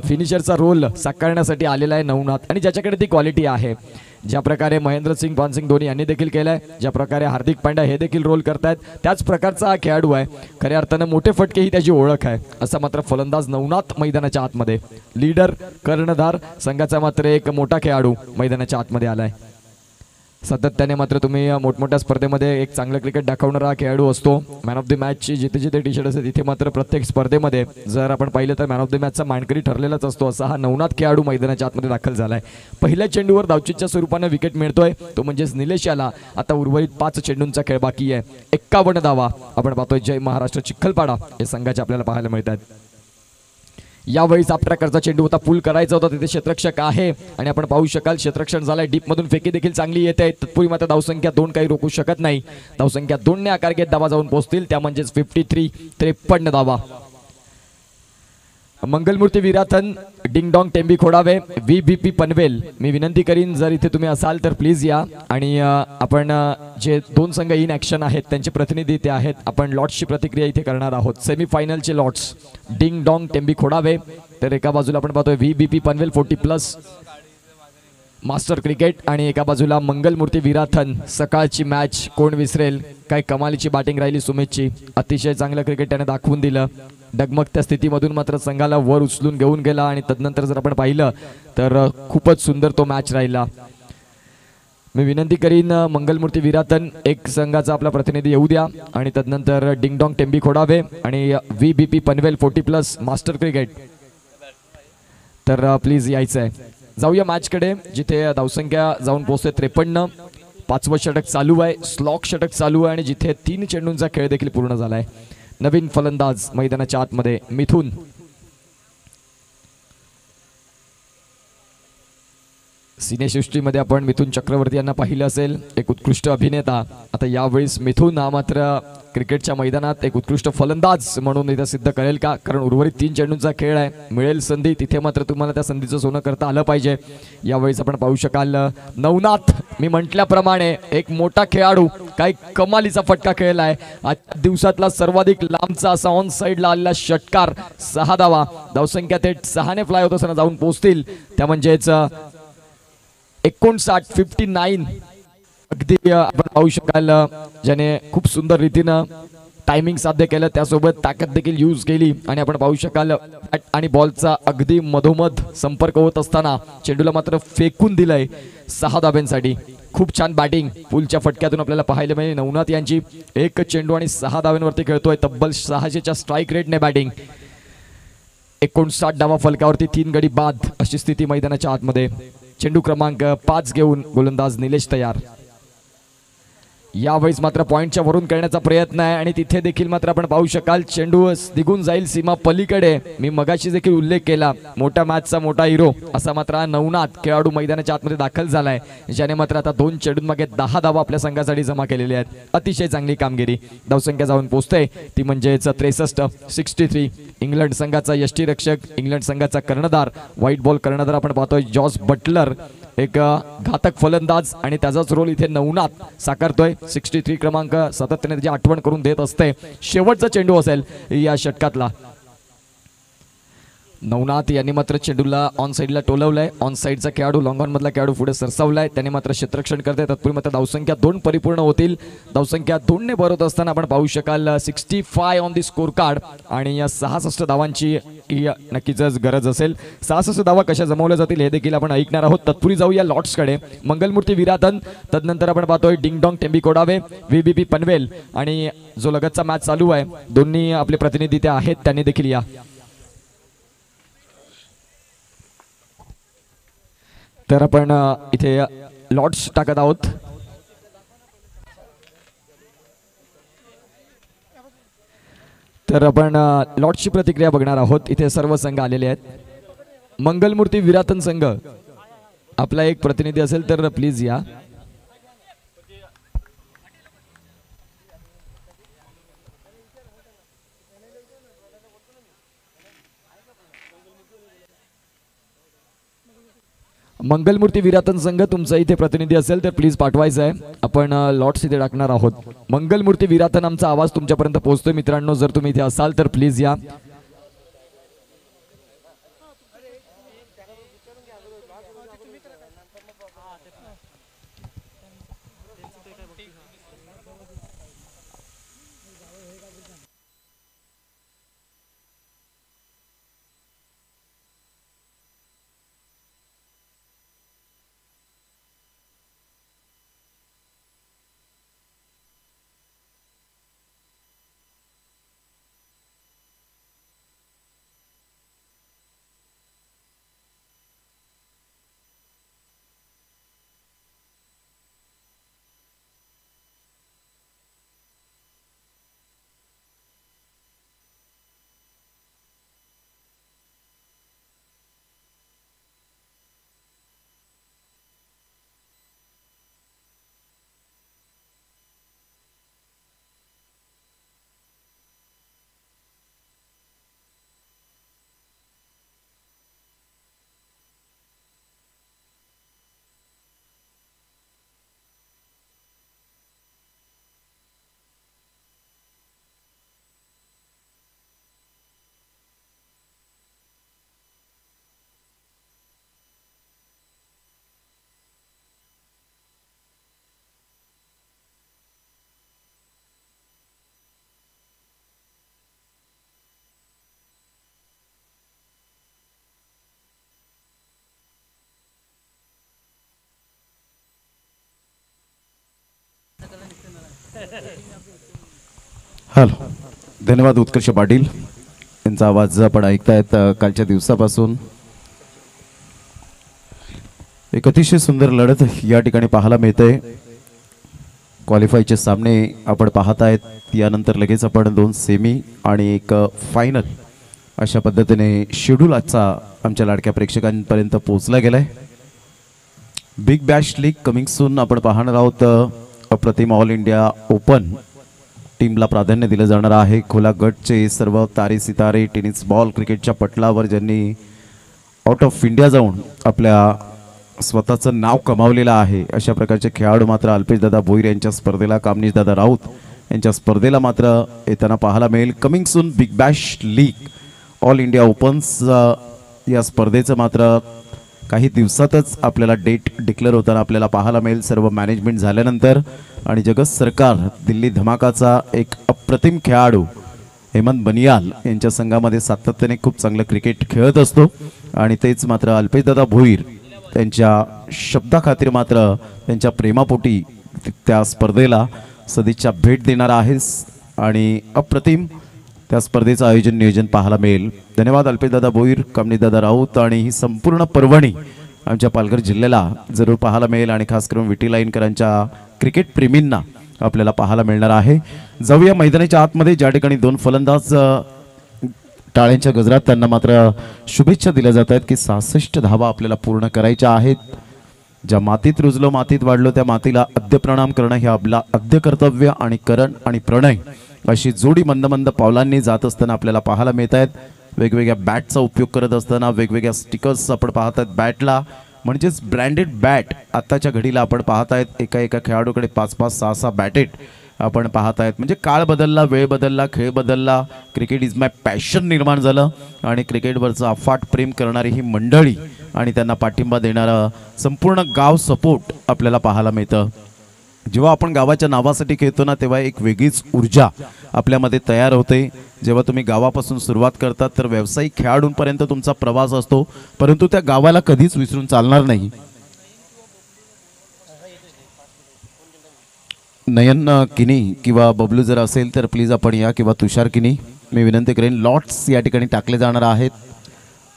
फिनिशरचा रोल साकारण्यासाठी आलेला आहे नवनाथ आणि ज्याच्याकडे ती क्वालिटी आहे. ज्या प्रकारे महेंद्रसिंग पानसिंग धोनी यांनी देखील केलंय, ज्या प्रकारे हार्दिक पांड्या हे देखील रोल करतायत, त्याच प्रकारचा हा खेळाडू आहे. खऱ्या अर्थानं मोठे फटके ही त्याची ओळख आहे. असा मात्र फलंदाज नवनाथ मैदानाच्या आतमध्ये, लीडर कर्णधार संघाचा मात्र एक मोठा खेळाडू मैदानाच्या आतमध्ये आलाय. सातत्याने मात्र तुम्ही मोठमोठ्या स्पर्धेमध्ये एक चांगलं क्रिकेट दाखवणारा खेळाडू असतो. मॅन ऑफ द मॅचची जिथे जिथे टी शर्ट असते तिथे मात्र प्रत्येक स्पर्धेमध्ये जर आपण पाहिलं तर मॅन ऑफ द मॅचचा मानकरी ठरलेलाच असतो. असा हा नवनाथ खेळाडू मैदानाच्या आतमध्ये दाखल झालाय. पहिल्या चेंडूवर धावचीच्या स्वरूपाने विकेट मिळतोय, तो म्हणजेच निलेश याला. आता उर्वरित 5 चेंडूंचा खेळ बाकी आहे. 51 धावा आपण पाहतोय जय महाराष्ट्र चिखलपाडा हे संघाचे आपल्याला पाहायला मिळतात. यावेळी साफ ट्रॅकरचा चेंडू होता, पूल करायचा होता, तिथे क्षेत्ररक्षक आहे आणि आपण पाहू शकाल क्षेत्ररक्षण झालंय. डीप मधून फेकी देखील चांगली येते. तत्पूर्वी मात्र धावसंख्या 2 काही रोखू शकत नाही. धावसंख्या 2 ने आकार घेत धावा जाऊन पोहोचतील, त्या म्हणजेच 53 धावा. मंगलमूर्ती विराथन, डिंगडॉंग टेंबी खोडावे, VBP पनवेल, मी विनंती करीन जर इथे तुम्ही असाल तर प्लीज या. आणि आपण जे 2 संघ इन ॲक्शन आहेत त्यांचे प्रतिनिधी इथे आहेत. आपण लॉट्सची प्रतिक्रिया इथे करणार आहोत. सेमीफायनलचे लॉट्स डिंगडॉंग टेंबी खोडावे, तर एका बाजूला आपण पाहतोय VBP पनवेल 40+ मास्टर क्रिकेट आणि एका बाजूला मंगलमूर्ती विराथन. सकाळची मॅच कोण विसरेल, काय कमालीची बॅटिंग राहिली सुमितची. अतिशय चांगलं क्रिकेट त्याने दाखवून दिलं. डगमगत्या स्थितीमधून मात्र संघाला वर उचलून घेऊन गेला आणि तदनंतर जर आपण पाहिलं तर खूपच सुंदर तो मॅच राहिला. मी विनंती करीन मंगलमूर्ती विराथन एक संघाचा आपला प्रतिनिधी येऊ द्या आणि तदनंतर डिंगडॉंग टेंबी खोडावे आणि VBP पनवेल 40+ मास्टर क्रिकेट, तर प्लीज यायचं आहे. जाऊया मॅचकडे जिथे धावसंख्या जाऊन पोहोचते 53. 5वं षटक चालू आहे, स्लॉक षटक चालू आहे आणि जिथे 3 चेंडूंचा खेळ देखील पूर्ण झाला आहे. नवीन फलंदाज मैदानाच्या आतमध्ये मिथुन. सिनेसृष्टीमध्ये आपण मिथुन चक्रवर्ती यांना पाहिलं असेल, एक उत्कृष्ट अभिनेता. आता यावेळेस मिथुन हा मात्र क्रिकेटच्या मैदानात एक उत्कृष्ट फलंदाज म्हणून इथं सिद्ध करेल का, कारण उर्वरित 3 चेंडूंचा खेळ आहे. मिळेल संधी तिथे मात्र तुम्हाला त्या संधीचं सोनं करता आलं पाहिजे. यावेळेस आपण पाहू शकाल नवनाथ, मी म्हटल्याप्रमाणे एक मोठा खेळाडू, काही कमालीचा फटका खेळलाय. आजच्या दिवसातला सर्वाधिक लांबचा असा ऑन साईडला आलेला षटकार. 6 धावा. धावसंख्या थेट 6 ने फ्लाय होत असताना जाऊन पोहोचतील, त्या म्हणजेच 59. अगदी आपण पाहू शकाल ज्याने खूप सुंदर रीतीनं टायमिंग साध्य केलं, त्यासोबत ताकद देखील यूज केली आणि आपण पाहू शकाल बॅट आणि बॉलचा अगदी मधोमध संपर्क होत असताना चेंडूला मात्र फेकून दिलंय 6 धाब्यांसाठी. खूप छान बॅटिंग पुलच्या फटक्यातून आपल्याला पाहायला मिळेल. नवनाथ यांची 1 चेंडू आणि 6 धाब्यांवरती खेळतोय. तब्बल 600च्या स्ट्राईक रेटने बॅटिंग. 59 धावा फलकावरती, 3 गडी बाद अशी स्थिती मैदानाच्या आतमध्ये. चेंडू क्रमांक 5 घेऊन गोलंदाज निलेश तयार. यावेळेस मात्र पॉइंटच्या वरून करण्याचा प्रयत्न आहे आणि तिथे देखील मात्र आपण पाहू शकाल चेंडू निघून जाईल सीमा पलीकडे. मी मगाशी देखील उल्लेख केला, मोठ्या मॅचचा मोठा हिरो असा मात्र नवनाथ खेळाडू मैदानाच्या आतमध्ये दाखल झालाय, ज्याने मात्र आता 2 चेंडूंमागे 10 धावा आपल्या संघासाठी जमा केलेल्या आहेत. अतिशय चांगली कामगिरी. धावसंख्या जाऊन पोहोचते ती म्हणजेच 63. इंग्लंड संघाचा यष्टीरक्षक, इंग्लंड संघाचा कर्णधार, व्हाईट बॉल कर्णधार आपण पाहतोय जॉस बटलर, एक घातक फलंदाज आणि त्याचाच रोल इथे नवनाथ साकारतोय. 63 क्रमांक सातत्याने त्याची आठवण करून देत असते. शेवटचा चेंडू असेल या षटकातला. नवनाथ यांनी मात्र चेंडूला ऑन साईडला टोलवलंय. ऑन साईडचा खेळाडू, लॉंग ऑन मधला खेळाडू पुढे सरसावलाय, त्याने मात्र क्षेत्ररक्षण करते. तत्पूर्वी मात्र धावसंख्या 2 परिपूर्ण होतील. धावसंख्या 2 ने भरत असताना आपण पाहू शकाल 65 ऑन दी स्कोर कार्ड आणि या 66 धावांची नक्कीच गरज असेल. 66 धावा कशा जमवल्या जातील हे देखील आपण ऐकणार आहोत. तत्पूर्वी जाऊया लॉट्सकडे. मंगलमूर्ती विराथन, तदनंतर आपण पाहतोय डिंगडॉंग टेंबी कोडावे, VBP पनवेल आणि जो लगतचा मॅच चालू आहे, दोन्ही आपले प्रतिनिधी ते आहेत, त्यांनी देखील या. तर आपण इथे लॉट्स टाकत आहोत. तर आपण लॉर्ड्सची प्रतिक्रिया बघणार आहोत। इथे सर्व संघ आलेले आहेत। मंगलमूर्ती विरातन संघ आपला एक प्रतिनिधी असेल तर प्लीज या। मंगलमूर्ती विरातन संघ तुमचा इथे प्रतिनिधी असेल तर प्लीज पाठवायचं आहे। आपण लॉट्स इथे टाकणार आहोत। मंगलमूर्ती विरातन आमचा आवाज तुमच्यापर्यंत पोहोचतोय मित्रांनो, जर तुम्ही इथे असाल तर प्लीज या। हॅलो, धन्यवाद उत्कर्ष पाटील यांचा आवाज आपण ऐकतायत। कालच्या दिवसापासून एक अतिशय सुंदर लढत या ठिकाणी पाहायला मिळते। क्वालिफायचे सामने आपण पाहत आहेत। यानंतर लगेच आपण 2 सेमी आणि एक फायनल अशा पद्धतीने शेड्यूल आजचा आमच्या लाडक्या प्रेक्षकांपर्यंत पोहोचला गेलाय। Big Bash league coming soon आपण पाहणार आहोत। अप्रतिम ऑल इंडिया ओपन टीमला प्राधान्य दिलं जाणार आहे। खुला गटचे सर्व तारे सितारे टेनिस बॉल क्रिकेटच्या पटलावर ज्यांनी आउट ऑफ इंडिया जाऊन आपल्या स्वतःचं नाव कमावलेलं आहे अशा प्रकारचे खेळाडू मात्र अल्पेशदादा भोईर यांच्या स्पर्धेला, कामनीशदादा राऊत यांच्या स्पर्धेला मात्र येताना पाहायला मिळेल। Coming soon big Bash league all India opens या स्पर्धेचं मात्र काही दिवसातच आपल्याला डेट डिक्लेअर होताना आपल्याला पाहायला मिळेल। सर्व मॅनेजमेंट झाल्यानंतर आणि जगत सरकार दिल्ली धमाकाचा एक अप्रतिम खेळाडू हेमंत बनियाल यांच्या संघामध्ये सातत्याने खूप चांगलं क्रिकेट खेळत असतो आणि तेच मात्र अल्पेशदादा भोईर त्यांच्या शब्दाखातीर मात्र त्यांच्या प्रेमापोटी त्या स्पर्धेला सदिच्छा भेट देणार आहेस आणि अप्रतिम त्या स्पर्धेचं आयोजन नियोजन पाहायला मिळेल। धन्यवाद अल्पेशदादा भोईर, कामनीशदादा राऊत आणि ही संपूर्ण पर्वणी आमच्या पालघर जिल्ह्याला जरूर पाहायला मिळेल आणि खास करून विटी लाईनकरांच्या क्रिकेट प्रेमींना आपल्याला पाहायला मिळणार आहे। जाऊया मैदानाच्या आतमध्ये, ज्या ठिकाणी 2 फलंदाज टाळ्यांच्या गजरात त्यांना मात्र शुभेच्छा दिल्या जात आहेत की 66 धावा आपल्याला पूर्ण करायच्या आहेत। ज्या मातीत रुजलो मातीत वाढलो त्या मातीला अद्य प्रणाम करणं हे आपला अद्य कर्तव्य आणि करण आणि प्रणय अशी जोडी मंद मंद पावलांनी जात असताना आपल्याला पाहायला मिळत आहेत। वेगवेगळ्या बॅटचा उपयोग करत असताना वेगवेगळ्या स्टिकर्स आपण पाहत आहेत बॅटला, म्हणजेच ब्रँडेड बॅट आत्ताच्या घडीला आपण पाहत आहेत। एका एका खेळाडूकडे 5-5, 6-6 बॅटेट आपण पाहत आहेत। म्हणजे काळ बदलला, वेळ बदलला, खेळ बदलला, क्रिकेट इज माय पॅशन निर्माण झालं आणि क्रिकेटवरचं अफाट प्रेम करणारी ही मंडळी आणि त्यांना पाठिंबा देणारं संपूर्ण गाव सपोर्ट आपल्याला पाहायला मिळतं। जेव्हा आपण गावाच्या नावासाठी खेळतो ना तेव्हा एक वेगळीच ऊर्जा आपल्यामध्ये तयार होते। जेव्हा तुम्ही गावापासून सुरुवात करतात तर व्यावसायिक खेळाडूंपर्यंत तुमचा प्रवास असतो, परंतु त्या गावाला कधीच विसरून चालणार नाही। नयन किनी किंवा बबलू जर असेल तर प्लीज आपण या, किंवा तुषार किनी मी विनंती करेन। लॉट्स या ठिकाणी टाकले जाणार आहेत।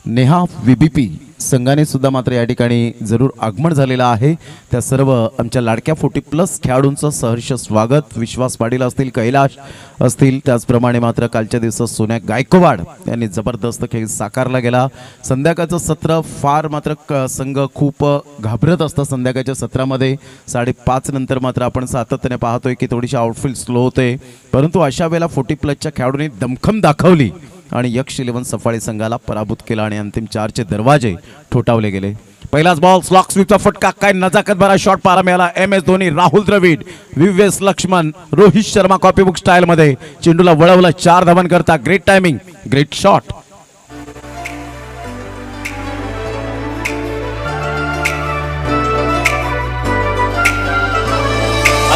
नेहा VBP संघाने सुद्धा मात्र या ठिकाणी जरूर आगमन झालेलं आहे. त्या सर्व आमच्या लाडक्या 40+ खेळाडूंचं सहर्ष स्वागत. विश्वास पाटील असतील, कैलाश असतील, त्याचप्रमाणे मात्र कालच्या दिवसात सोन्या गायकवाड यांनी जबरदस्त खेळ साकारला गेला. संध्याकाळचं सत्र फार मात्र संघ खूप घाबरत असतं. संध्याकाळच्या सत्रामध्ये 5:30 नंतर मात्र आपण सातत्याने पाहतोय की थोडीशी आउटफील्ड स्लो होते, परंतु अशा वेळेला 40+ खेळाडूंनी दमखम दाखवली आणि यक्ष 11 सफाळे संघाला पराभूत केला आणि अंतिम 4चे दरवाजे ठोठावले गेले. पहिलाच बॉल स्लॉक स्वीपचा फटका, काय नजाकत भरा शॉट पाहायला मिळाला. MS Dhoni, Rahul Dravid, VVS Laxman, Rohit Sharma copybook style मध्ये चेंडूला वळवलं. 4 धावन करता. Great timing, great shot.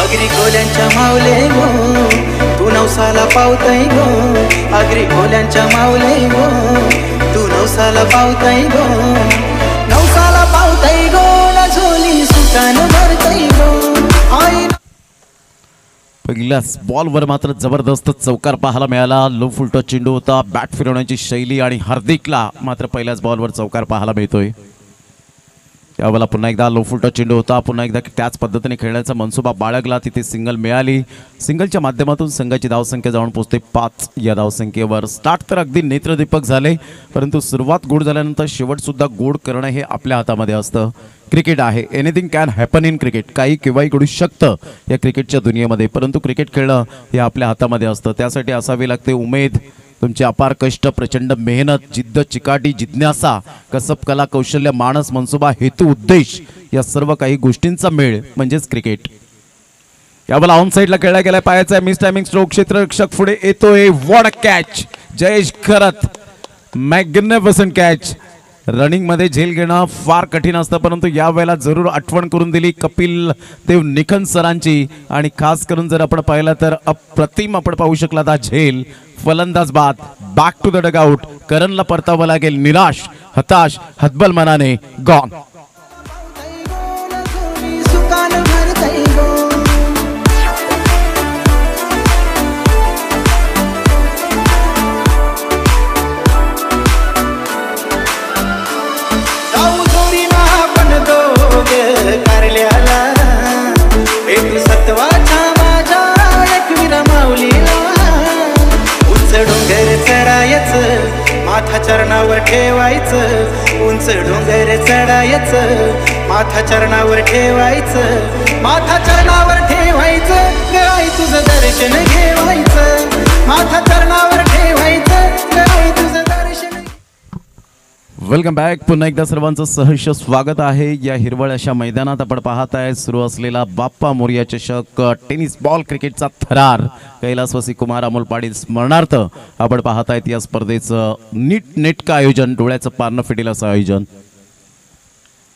अग्री कोल्यांच्या मावले गो तू नवसाला पावताय गो. अग्री कोल्यांच्या मावले गो तू नवसाला पावताय गो. नवसाला पावताय गो ना झोली सुकान भरताय गो. आई पहिल्याच बॉलवर मात्र जबरदस्त चौकार पाहायला मिळाला. लो फुलटॉस चेंडू होता. बॅट फिरवण्याची शैली आणि हार्दिकला मात्र पहिल्याच बॉलवर चौकार पाहायला मिळतोय. त्यावेळेला पुन्हा एकदा लो फुलटॉस चेंडू होता. पुन्हा एकदा त्याच पद्धतीने खेळण्याचा मनसुबा बाळगला. तिथे सिंगल मिळाली. सिंगलच्या माध्यमातून संघाची धावसंख्या जाऊन पोहोचते 5 या धावसंख्येवर. स्टार्ट तर अगदी नेत्रदीपक झाले, परंतु सुरुवात गोड झाल्यानंतर शेवटसुद्धा गोड करणं हे आपल्या हातामध्ये असतं. क्रिकेट आहे, anything can happen in cricket. काही केव्हाही घडू शकतं या क्रिकेटच्या दुनियेमध्ये, परंतु क्रिकेट खेळणं हे आपल्या हातामध्ये असतं. त्यासाठी असावी लागते उमेद, तुमचे अपार कष्ट, प्रचंड मेहनत, जिद्द, चिकाटी, जिज्ञासा, कसब, कला, कौशल्य, मानस, मनसुबा, हेतू, उद्देश या सर्व काही गोष्टींचा मेळ म्हणजेच क्रिकेट. यावेळेला ऑन साईडला खेळला गेलाय. पायाचा मिस टायमिंग स्ट्रोक. क्षेत्ररक्षक पुढे येतोय. What a catch Jayesh Kharat. Magnificent catch. Running मध्ये झेल घेणं फार कठीण असतं, परंतु यावेळेला जरूर आठवण करून दिली कपिल देव निखन सरांची. आणि खास करून जर आपण पाहिलं तर अप्रतिम आपण पाहू शकला हा झेल. फलंदाज बाद, बॅक टू द डगआउट. करणला परतावं लागेल. निराश, हताश, हतबल मनाने गॉन. सुकान भरताय गो. जाऊ जोरी ना आपण दोघे कारल्याला भेटू सत्वाच्या माझ्या एकविरा माऊलीला. उंच डोंगर चढायचं माथा चरणावर ठेवायचं. उंच डोंगर चढायचं माथा चरणावर ठेवायचं. माथा चरणावर ठेवायचं गळाई तुझं दर्शन घेवायचं. माथा चरणावर ठेवायचं गळाई तुझं दर्शन. Welcome back. पुन्हा एकदा सर्वांचं सहर्ष स्वागत आहे. या हिरवळ अशा मैदानात आपण पाहत आहे सुरू असलेला बाप्पा मोरया चषक टेनिस बॉल क्रिकेटचा थरार. कैलासवासी कुमार अमोल पाटील स्मरणार्थ आपण पाहत आहेत या स्पर्धेचं नीटनेटकं आयोजन, डोळ्याचं पारणं फिटेल असं आयोजन.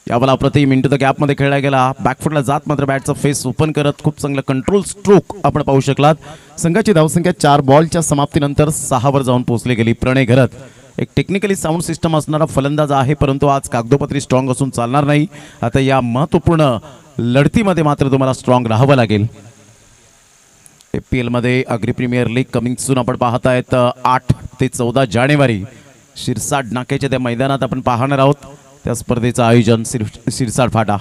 यावेळेला अप्रतिम इंटू द गॅपमध्ये खेळला गेला. बॅकफुटला जात मात्र बॅटचा फेस ओपन करत खूप चांगलं कंट्रोल स्ट्रोक आपण पाहू शकलात. संघाची धावसंख्या 4 बॉलच्या समाप्तीनंतर 6 वर जाऊन पोहोचली गेली. प्रणय घरत एक टेक्निकली साऊंड सिस्टम असणारा फलंदाज आहे, परंतु आज कागदोपत्री स्ट्रॉंग असून चालणार नाही. आता या महत्त्वपूर्ण लढतीमध्ये मात्र तुम्हाला स्ट्रॉंग राहावं लागेल. APL मध्ये agri premier league coming soon आपण पाहत आहेत. 8 ते 14 जानेवारी शिरसाट नाक्याच्या त्या मैदानात आपण पाहणार आहोत. त्या स्पर्धेचं आयोजन शिरसाट फाटा.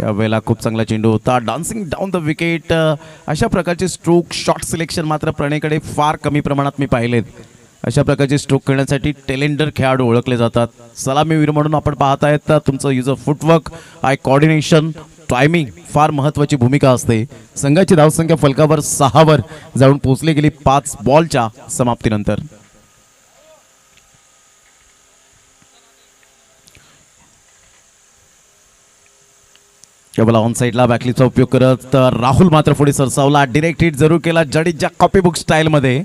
यावेळेला खूप चांगला चेंडू होता. Dancing down the wicket. अशा प्रकारचे स्ट्रोक शॉट सिलेक्शन मात्र प्रणयकडे फार कमी प्रमाणात मी पाहिलेत. अशा प्रकारचे स्ट्रोक खेळण्यासाठी टॅलेंटेड खेळाडू ओळखले जातात. सलामीवीर म्हणून आपण पाहत आहेत. तुमचं user footwork, I coordination, timing फार महत्त्वाची भूमिका असते. संघाची धावसंख्या फलकावर 6 वर जाऊन पोहोचली गेली 5 बॉलच्या समाप्तीनंतर. केवळ ऑन साईडला बॅकलीचा उपयोग करत राहुल मात्र पुढे सरसावला. डिरेक्ट हिट जरूर केला जडेजा कॉपीबुक स्टाईलमध्ये,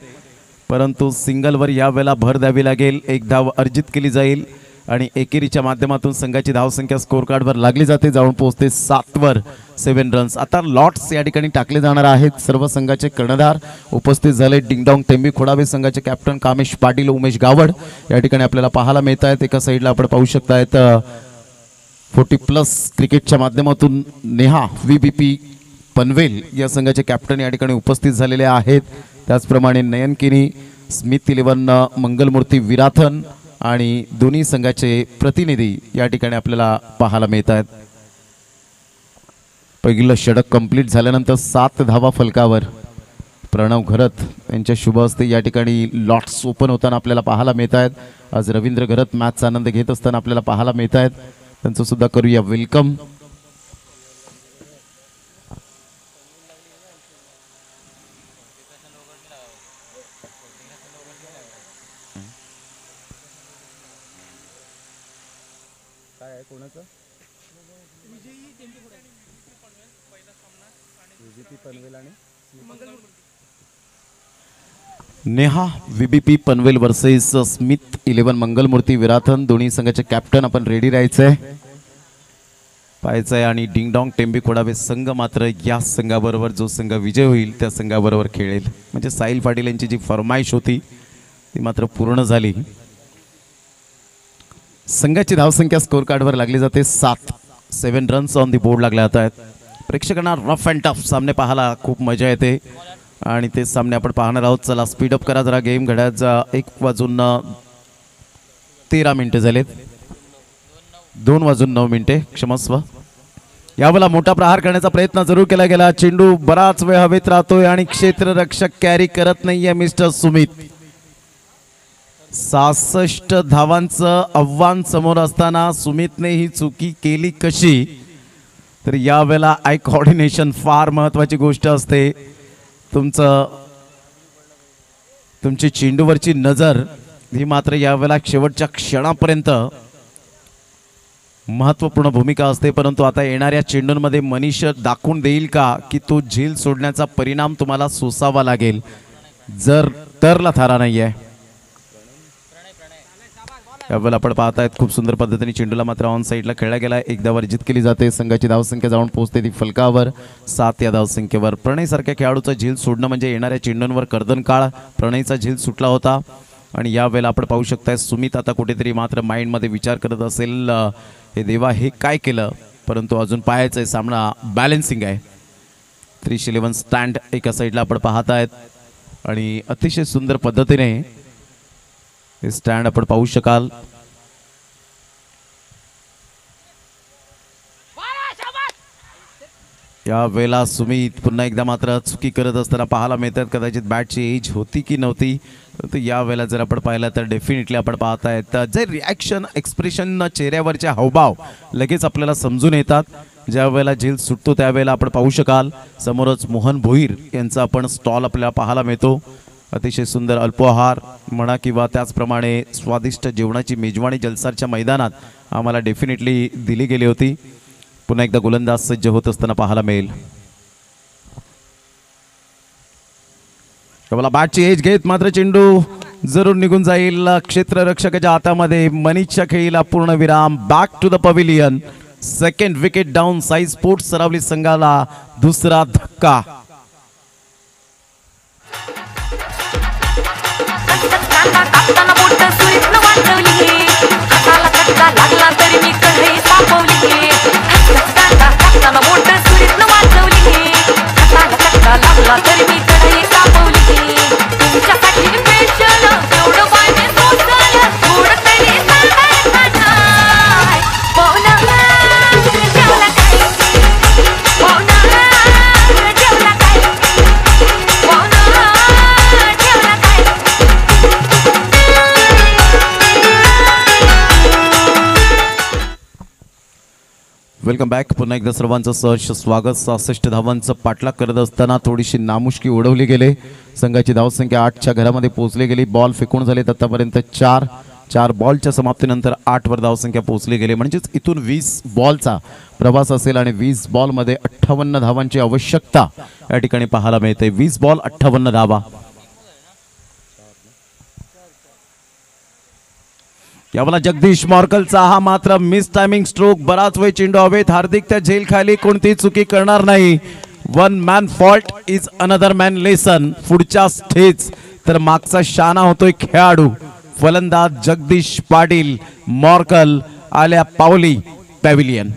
परंतु सिंगलवर यावेळेला भर द्यावी लागेल. एक धाव अर्जित केली जाईल आणि एकेरीच्या माध्यमातून संघाची धावसंख्या स्कोर कार्डवर लागली जाते. जाऊन पोहोचते 7 वर 7 रन्स. आता लॉट्स या ठिकाणी टाकले जाणार आहेत. सर्व संघाचे कर्णधार उपस्थित झाले. डिंगडॉंग टेंबी खोडावे संघाचे कॅप्टन कामेश पाटील, उमेश गावड या ठिकाणी आपल्याला पाहायला मिळत आहेत. एका साईडला आपण पाहू शकतायत 40+ क्रिकेटच्या माध्यमातून नेहा VBP पनवेल या संघाचे कॅप्टन या ठिकाणी उपस्थित झालेले आहेत. त्याचप्रमाणे नयन किनी, स्मिथ 11, मंगलमूर्ती विराथन, आणि दोन्ही संघाचे प्रतिनिधी या ठिकाणी आपल्याला पाहायला मिळत आहेत. पहिलं षटक कंप्लीट झाल्यानंतर 7 धावा फलकावर प्रणव घरत यांच्या शुभ हस्ते या ठिकाणी लॉट्स ओपन होताना आपल्याला पाहायला मिळत आहेत. आज रवींद्र घरत मॅचचा आनंद घेत असताना आपल्याला पाहायला मिळत आहेत. त्यांचं सुद्धा करूया welcome. Neha VBP Panvel versus Smith 11 Mangalmurti विराथन. दोन्ही संघाचे कॅप्टन आपण रेडी राहायचंय पाहायचंय. आणि डिंगडॉंग टेंबी खोडावे संघ मात्र या संघाबरोबर जो संघ विजय होईल त्या संघाबरोबर खेळेल. म्हणजे साहिल पाटील यांची जी फरमाईश होती ती मात्र पूर्ण झाली. संघाची धावसंख्या स्कोर कार्डवर लागली जाते 7 रन्स ऑन दी बोर्ड लागल्या जात आहेत. प्रेक्षकांना रफ अँड टफ सामने पाहायला खूप मजा येते आणि ते सामने आपण पाहणार आहोत. चला स्पीडअप करा जरा गेम. घड्याळाचा 1:13 झालेत. 2:09 क्षमस्व. यावेळेला मोठा प्रहार करण्याचा प्रयत्न जरूर केला गेला. चेंडू बराच वेळ हवेत राहतोय आणि क्षेत्ररक्षक कॅरी करत नाहीये मिस्टर सुमित. 66 धावांचं आव्हान समोर असताना सुमितने ही चुकी केली कशी. तर यावेळेला आय कोऑर्डिनेशन फार महत्वाची गोष्ट असते. तुमची चेंडूवरची नजर ही मात्र यावेळेला शेवटच्या क्षणापर्यंत महत्त्वपूर्ण भूमिका असते. परंतु आता येणाऱ्या चेंडूंमध्ये मनीष दाखवून देईल का की तो झेल सोडण्याचा परिणाम तुम्हाला सोसावा लागेल. जर तरला थारा नाहीये. यावेळेला आपण पाहतायत खूप सुंदर पद्धतीने चेंडूला मात्र ऑन साईडला खेळला गेला. एकदा वर्जित केली जाते. संघाची धावसंख्या जाऊन पोहोचते ती फलकावर 7 या धावसंख्येवर. प्रणय सारख्या खेळाडूचा झेल सोडणं म्हणजे येणाऱ्या चेंडूंवर कर्दन काळ. प्रणयचा झेल सुटला होता आणि यावेळेला आपण पाहू शकताय सुमित आता कुठेतरी मात्र माइंडमध्ये विचार करत असेल हे देवा हे काय केलं. परंतु अजून पाहायचंय. सामना बॅलन्सिंग आहे. 311 स्टँड एका साईडला आपण पाहतायत आणि अतिशय सुंदर पद्धतीने हे स्टँड आपण पाहू शकाल. या वेळेला सुमित पुन्हा एकदा मात्र चुकी करत असताना पाहायला मिळतात. कदाचित बॅटची एज होती की नव्हती. परंतु या वेळेला जर आपण पाहिलं तर डेफिनेटली आपण पाहतायत जे रिॲक्शन एक्सप्रेशन चेहऱ्यावरचे हावभाव लगेच आपल्याला समजून येतात. ज्या वेळेला झेल सुटतो त्यावेळेला आपण पाहू शकाल समोरच मोहन भोईर यांचा आपण स्टॉल आपल्याला पाहायला मिळतो. अतिशय सुंदर अल्पोहार म्हणा किंवा त्याचप्रमाणे स्वादिष्ट जेवणाची मेजवानी जलसारच्या मैदानात आम्हाला डेफिनेटली दिली गेली होती. पुन्हा एकदा गोलंदाज सज्ज होत असताना पाहायला मिळेल. बॅटची एज घेत मात्र चेंडू जरूर निघून जाईल क्षेत्ररक्षकाच्या हातामध्ये. मनीषच्या खेळीला पूर्ण विराम. Back to the pavilion. Second wicket down. Sai sports Saravali संघाला दुसरा धक्का. Welcome back. पुन्हा एकदा सर्वांचं सहर्ष स्वागत. 66 धावांचं पाठलाग करत असताना थोडीशी नामुष्की उडवली गेले. संघाची धावसंख्या 8च्या घरामध्ये पोहोचली गेली. बॉल फेकून झालेत आतापर्यंत 4 बॉलच्या समाप्तीनंतर 8वर धावसंख्या पोहोचली गेली. म्हणजेच इथून 20 बॉलचा प्रवास असेल आणि 20 बॉलमध्ये 58 धावांची आवश्यकता या ठिकाणी पाहायला मिळते. 20 बॉल 58 धावा. यावेळेला जगदीश मॉर्कलचा हा मात्र मिस टायमिंग स्ट्रोक. बराच वेळ चेंडू हवेत. हार्दिक त्या झेल खाली कोणतीही चुकी करणार नाही. One man fault is another man lesson. पुढच्या स्टेज तर मागचा शाना होतोय खेळाडू. फलंदाज जगदीश पाटील. मॉर्कल आल्या पावली पॅव्हिलियन.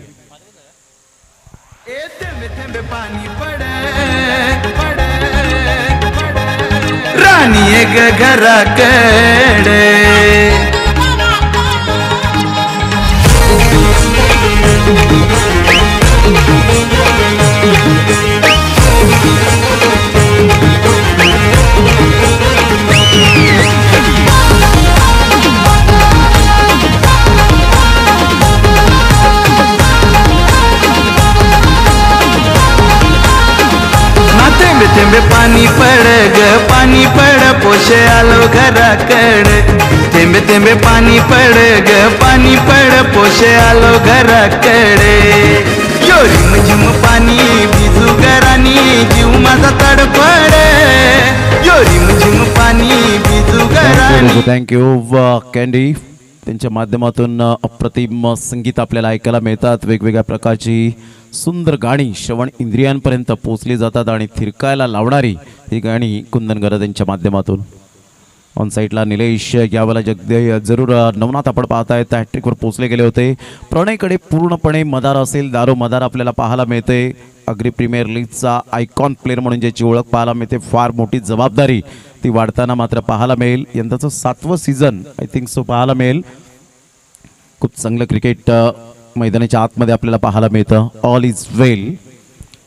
राणी घराकडे थेंबे पाणी पड ग पाणी पड पोशे आलो घराकडे थेंबे थेंबे पाणी पड ग पाणी पड पोशे आलो घराकडे यो रिमझिम पाणी भिजू घरानी जीव माझा तडफड यो रिमझिम पाणी भिजू घरानी थँक्यू कॅन्डी. त्यांच्या माध्यमातून अप्रतिम संगीत आपल्याला ऐकायला मिळतात. वेगवेगळ्या प्रकारची सुंदर गाणी श्रवण इंद्रियांपर्यंत पोचली जातात आणि थिरकायला लावणारी ही गाणी कुंदन गरज यांच्या माध्यमातून. ऑन साईडला निलेश यावेळेला जरूर नवनाथ आपण पाहतायत हॅट्रिकवर पोचले गेले होते. प्रणयकडे पूर्णपणे मदार असेल दारो मदार आपल्याला पाहायला मिळते. अग्री प्रीमियर लीगचा आयकॉन प्लेअर म्हणून ज्याची ओळख पाहायला मिळते. फार मोठी जबाबदारी ती वाढताना मात्र पाहायला मिळेल. यंदाचं 7वं सीझन आय थिंक सो पाहायला मिळेल. खूप चांगलं क्रिकेट मैदानाच्या आतमध्ये आपल्याला पाहायला मिळतं. ऑल इज वेल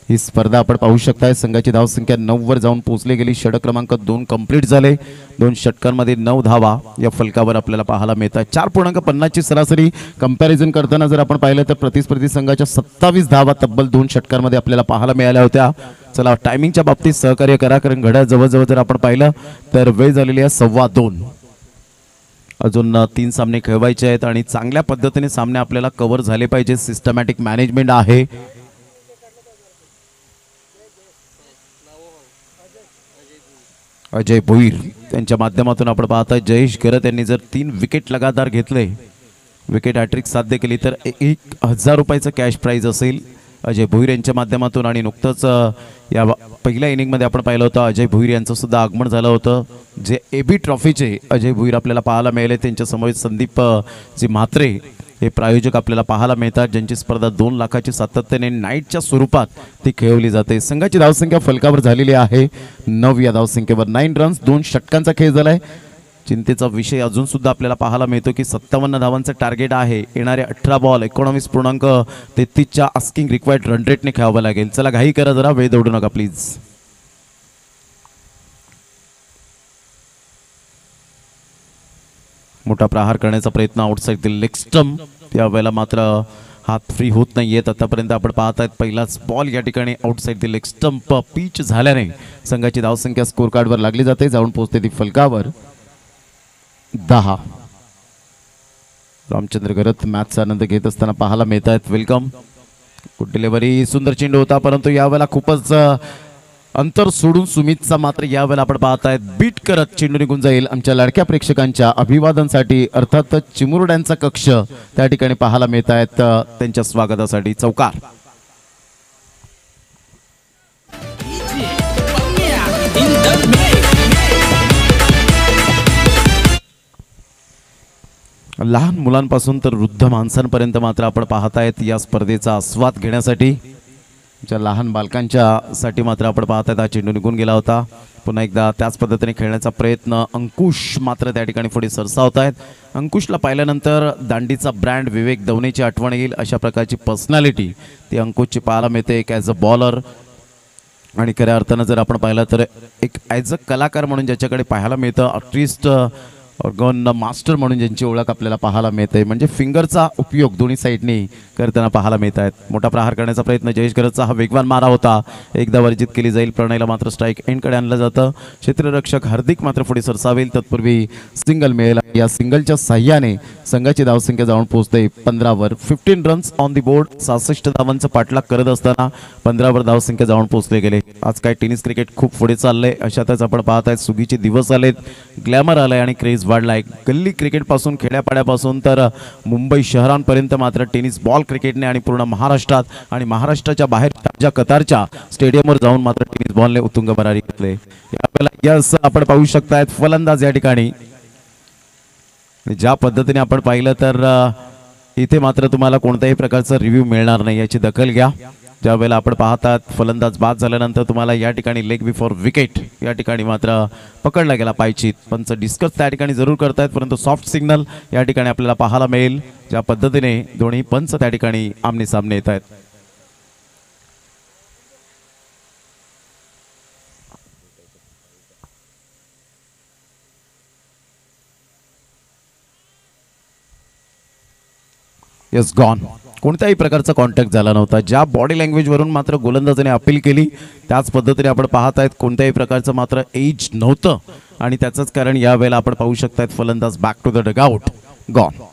ही स्पर्धा आपण पाहू शकताय. संघाची धावसंख्या 9 वर जाऊन पोहोचली गेली. षटक क्रमांक 2 कंप्लीट झाले. 2 षटकांमध्ये 9 धावा या फलकावर आपल्याला पाहायला मिळतात. 4.50 ची सरासरी कंपॅरिझन करताना जर आपण पाहिलं तर प्रतिस्पर्धी संघाच्या 27 धावा तब्बल 2 षटकांमध्ये आपल्याला पाहायला मिळाल्या होत्या. चला टायमिंगच्या बाबतीत सहकार्य करा, कारण घड्याळ जवळजवळ जर आपण पाहिलं तर वेळ झालेली आहे 2:15. अजून 3 सामने खेळवायचे आहेत आणि चांगल्या पद्धतीने सामने आपल्याला कव्हर झाले पाहिजे. सिस्टमॅटिक मॅनेजमेंट आहे. अजय भोईर त्यांच्या माध्यमातून आपण पाहताय. जयेश गरत यांनी जर 3 विकेट लगातार घेतले, विकेट हॅट्रिक साध्य केली तर 1000 रुपयाचं कॅश प्राईज असेल अजय भोईर यांच्या माध्यमातून. आणि नुकतंच या पहिल्या इनिंगमध्ये आपण पाहिलं होतं अजय भोईर यांचं सुद्धा आगमन झालं होतं. जे AB ट्रॉफीचे अजय भोईर आपल्याला पाहायला मिळाले. त्यांच्या समोर संदीप जी म्हात्रे हे प्रायोजक आपल्याला पाहायला मिळतात, ज्यांची स्पर्धा 2 लाखाची सातत्याने नाईटच्या स्वरूपात ती खेळवली जाते. संघाची धावसंख्या फलकावर झालेली आहे 9. या धावसंख्येवर 9 रन्स 2 षटकांचा खेळ झालाय. चिंतेचा विषय अजून सुद्धा आपल्याला पाहायला मिळतो की 57 धावांचं टार्गेट आहे. येणारे 18 बॉल 19.33च्या आस्किंग रिक्वायर्ड रन रेटने खेळावं लागेल. चला घाई करा, जरा वेळ दौडू नका प्लीज. मोठा प्रहार करण्याचा प्रयत्न आउटसाइड द लेग स्टंप. त्यावेळेला मात्र हात फ्री होत नाहीयेत. आतापर्यंत आपण पाहतायत पहिलाच बॉल या ठिकाणी outside the leg stump pitch झाल्याने संघाची धावसंख्या स्कोर कार्डवर लागली जाते. जाऊन पोहोचते ती फलकावर 10. रामचंद्र गरत मॅचचा आनंद घेत असताना पाहायला मिळत आहेत. वेलकम. गुड डिलिव्हरी, सुंदर चेंडू होता, परंतु यावेळेला खूपच अंतर सोडून सुमितचा मात्र यावेळेला आपण पाहतायत बीट करत चेंडू निघून जाईल. आमच्या लाडक्या प्रेक्षकांच्या अभिवादनासाठी अर्थातच चिमुरड्यांचा कक्ष त्या ठिकाणी पाहायला मिळत आहेत. त्यांच्या स्वागतासाठी चौकार. लहान मुलांपासून तर वृद्ध माणसांपर्यंत मात्र आपण पाहतायत या स्पर्धेचा आस्वाद घेण्यासाठी. ज्या लहान बालकांच्या साठी मात्र आपण पाहतायत हा चेंडू निघून गेला होता. पुन्हा एकदा त्याच पद्धतीने खेळण्याचा प्रयत्न. अंकुश मात्र त्या ठिकाणी पुढे सरसावत आहेत. अंकुशला पाहिल्यानंतर दांडीचा ब्रँड विवेक दवनेची आठवण येईल अशा प्रकारची पर्सनॅलिटी ती अंकुशची पाहायला मिळते. एक ॲज अ बॉलर आणि खऱ्या अर्थानं जर आपण पाहिलं तर एक ॲज अ कलाकार म्हणून ज्याच्याकडे पाहायला मिळतं. आर्टिस्ट ऑर्गन मास्टर म्हणून ज्यांची ओळख आपल्याला पाहायला मिळते. म्हणजे फिंगरचा उपयोग दोन्ही साईडनी करताना पाहायला मिळत आहेत. मोठा प्रहार करण्याचा प्रयत्न जयेश गरजचा हा वेगवान मारा होता. एकदा वर्जित केली जाईल. प्रणयला मात्र स्ट्राईक एंडकडे आणलं जातं. क्षेत्ररक्षक हार्दिक मात्र पुढे सरसावेल. तत्पूर्वी सिंगल मिळेल. या सिंगलच्या साह्याने संघाची धावसंख्या जाऊन पोहोचते 15 वर. 15 रन्स ऑन दी बोर्ड. 66 धावांचं पाठलाग करत असताना 15 वर धावसंख्या जाऊन पोहोचले गेले. आज काय टेनिस क्रिकेट खूप पुढे चाललंय. अशातच आपण पाहत आहेत सुगीचे दिवस आलेत, ग्लॅमर आलाय आणि क्रेज वाढलाय. गल्ली क्रिकेटपासून खेड्यापाड्यापासून तर मुंबई शहरांपर्यंत मात्र टेनिस बॉल क्रिकेटने आणि पूर्ण महाराष्ट्रात आणि महाराष्ट्राच्या बाहेर ताज्या कतारच्या स्टेडियमवर जाऊन मात्र टेनिस बॉलने उत्तुंग भरारी घेतले. यावेळेला यस आपण पाहू शकतायत फलंदाज या ठिकाणी. ज्या पद्धतीने आपण पाहिलं तर इथे मात्र तुम्हाला कोणत्याही प्रकारचा रिव्ह्यू मिळणार नाही, याची दखल घ्या. ज्या वेळेला आपण पाहतात फलंदाज बाद झाल्यानंतर तुम्हाला या ठिकाणी लेग बिफोर विकेट या ठिकाणी मात्र पकडला गेला पाहिजे. पंच डिस्कस त्या ठिकाणी जरूर करतायत, परंतु सॉफ्ट सिग्नल या ठिकाणी आपल्याला पाहायला मिळेल. ज्या पद्धतीने दोन्ही पंच त्या ठिकाणी आमने सामने येत आहेत. Yes gone. कोणत्याही प्रकारचा कॉन्टॅक्ट झाला नव्हता. ज्या बॉडी लँग्वेजवरून मात्र गोलंदाजाने अपील केली त्याच पद्धतीने आपण पाहत आहेत. कोणत्याही प्रकारचं मात्र एज नव्हतं आणि त्याचंच कारण यावेळेला आपण पाहू शकतायत फलंदाज back to the dugout gone.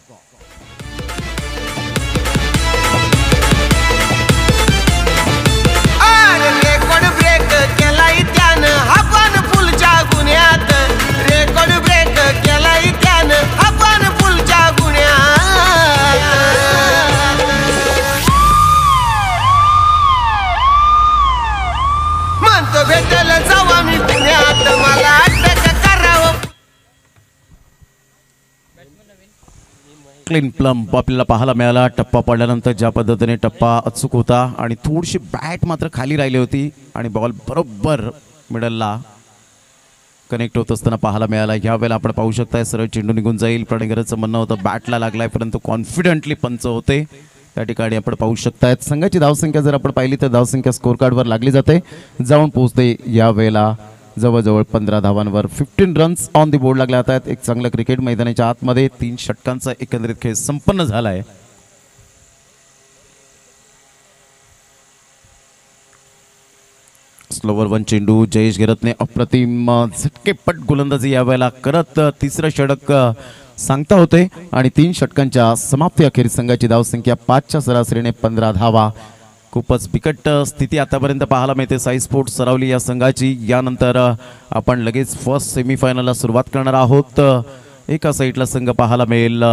Clean plumb आपल्याला पाहायला मिळाला. टप्पा पडल्यानंतर ज्या पद्धतीने टप्पा अचूक होता आणि थोडीशी बॅट मात्र खाली राहिली होती आणि बॉल बरोबर मिडलला कनेक्ट होत असताना पाहायला मिळाला. यावेळेला आपण पाहू शकताय सरळ चेंडू निघून जाईल. प्रणयगरचं म्हणणं होतं बॅटला लागलाय परंतु कॉन्फिडेंटली पंच होते. त्या ठिकाणी आपण पाहू शकतायत संघाची धावसंख्या जर आपण पाहिली तर धावसंख्या स्कोर कार्डवर लागली जाते, जाऊन पोहोचते यावेळेला जवळजवळ 15 धावांवर. 15 रन्स ऑन दी बोर्ड लागले आहेत. एक चांगलं क्रिकेट मैदानाच्या आतमध्ये 3 षटकांचा एकंदरीत खेळ संपन्न झाला आहे. स्लोवर वन चेंडू जयेश घेरतने अप्रतिम झटकेपट गोलंदाजी यावेळेला करत तिसरं षटक सांगता होते आणि 3 षटकांच्या समाप्ती अखेर संघाची धावसंख्या 5च्या सरासरीने 15 धावा. खूपच बिकट स्थिती आतापर्यंत पाहायला मिळते साई स्पोर्ट्स सरावली या संघाची. यानंतर आपण लगेच फर्स्ट सेमीफायनलला सुरुवात करणार आहोत. एका साईडला संघ पाहायला मिळेल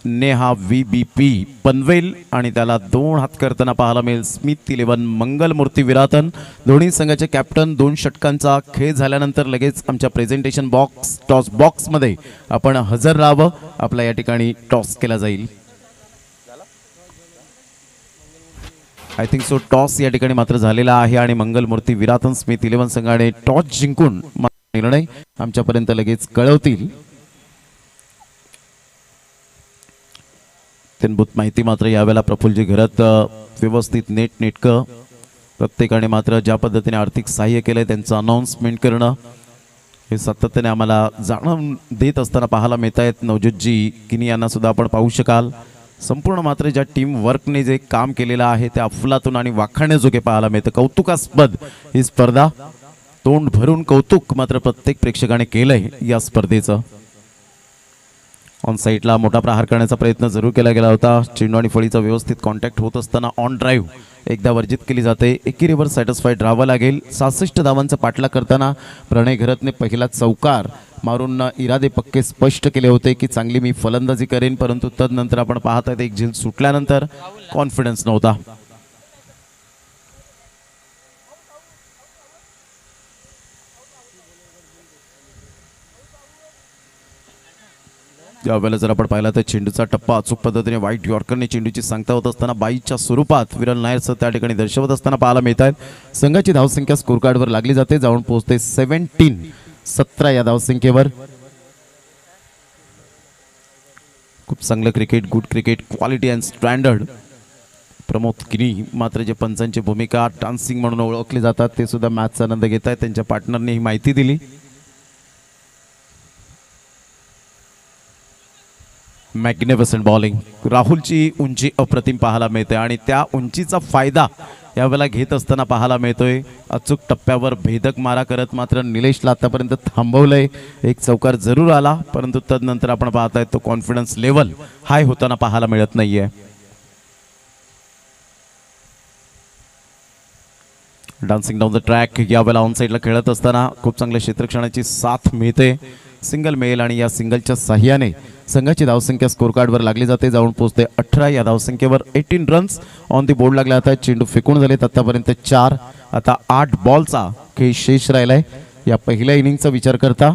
नेहा VBP पनवेल आणि त्याला 2 हात करताना पाहायला मिळेल स्मिथ 11 मंगलमूर्ती विरातन. दोन्ही संघाचे कॅप्टन. 2 षटकांचा खेळ झाल्यानंतर लगेच आमच्या प्रेझेंटेशन बॉक्स टॉस बॉक्समध्ये आपण हजर राहावं. आपला या ठिकाणी टॉस केला जाईल. आय थिंक सो टॉस या ठिकाणी मात्र झालेला आहे आणि मंगलमूर्ती विरातन स्मिथ 11 संघाने टॉस जिंकून निर्णय आमच्यापर्यंत लगेच कळवतील. त्यांभूत माहिती मात्र यावेळेला प्रफुल्लजी घरात व्यवस्थित नेटकं प्रत्येकाने मात्र ज्या पद्धतीने आर्थिक सहाय्य केलंय त्यांचं अनाऊन्समेंट करणं हे सातत्याने आम्हाला जाणून देत असताना पाहायला मिळत आहेत. नवज्योतजी किनी यांना सुद्धा आपण पाहू शकाल. संपूर्ण मात्र ज्या टीम वर्कने जे काम केलेलं आहे त्या अफलातून आणि वाखाणण्याजोगे पाहायला मिळतं. कौतुकास्पद ही स्पर्धा. तोंड भरून कौतुक मात्र प्रत्येक प्रेक्षकाने केलंय या स्पर्धेचं. ऑन साईडला मोठा प्रहार करण्याचा प्रयत्न जरूर केला गेला होता. चेंडू आणि फळीचा व्यवस्थित कॉन्टॅक्ट होत असताना ऑन ड्राईव्ह एकदा वर्जित केली जाते. एकीवर सॅटिस्फाईड राहावं लागेल. 66 धावांचा पाठलाग करताना प्रणय घरतने पहिला चौकार मारून इरादे पक्के स्पष्ट केले होते की चांगली मी फलंदाजी करेन, परंतु तदनंतर आपण पाहत आहेत एक झेल सुटल्यानंतर कॉन्फिडन्स नव्हता. यावेळेला जर आपण पाहिला तर चेंडूचा टप्पा अचूक पद्धतीने व्हाईट यॉर्करने चेंडूची सांगता होत असताना बाईच्या स्वरूपात विरल नायरचं त्या ठिकाणी दर्शवत असताना पाहायला मिळत आहेत. संघाची धावसंख्या स्कोर कार्डवर लागली जाते, जाऊन पोहोचते 17 या धावसंख्येवर. खूप चांगलं cricket, good cricket, quality and standard. Pramod किनी मात्र जे पंचांची भूमिका डान्सिंग म्हणून ओळखले जातात ते सुद्धा मॅचचा आनंद घेत आहेत. त्यांच्या पार्टनरने ही माहिती दिली. Magnificent bowling. राहुलची उंची अप्रतिम पाहायला मिळते आणि त्या उंचीचा फायदा यावेळेला घेत असताना पाहायला मिळतोय. अचूक टप्प्यावर भेदक मारा करत मात्र निलेशला आतापर्यंत थांबवलंय. एक चौकार जरूर आला परंतु तदनंतर आपण पाहताय तो कॉन्फिडन्स लेवल हाय होताना पाहायला मिळत नाहीये. डान्सिंग डाऊन द ट्रॅक यावेळेला ऑन साईडला खेळत असताना खूप चांगल्या क्षेत्रक्षणाची साथ मिळते. सिंगल मेल आणि या सिंगलच्या साह्याने संघाची धावसंख्या स्कोर कार्डवर लागली जाते, जाऊन पोहोचते 18 या धावसंख्येवर. 18 रन्स ऑन दी बोर्ड लागले. आता चेंडू फेकून झालेत आतापर्यंत 4. आता 8 बॉलचा खेळ शेष राहिलाय. या पहिल्या इनिंगचा विचार करता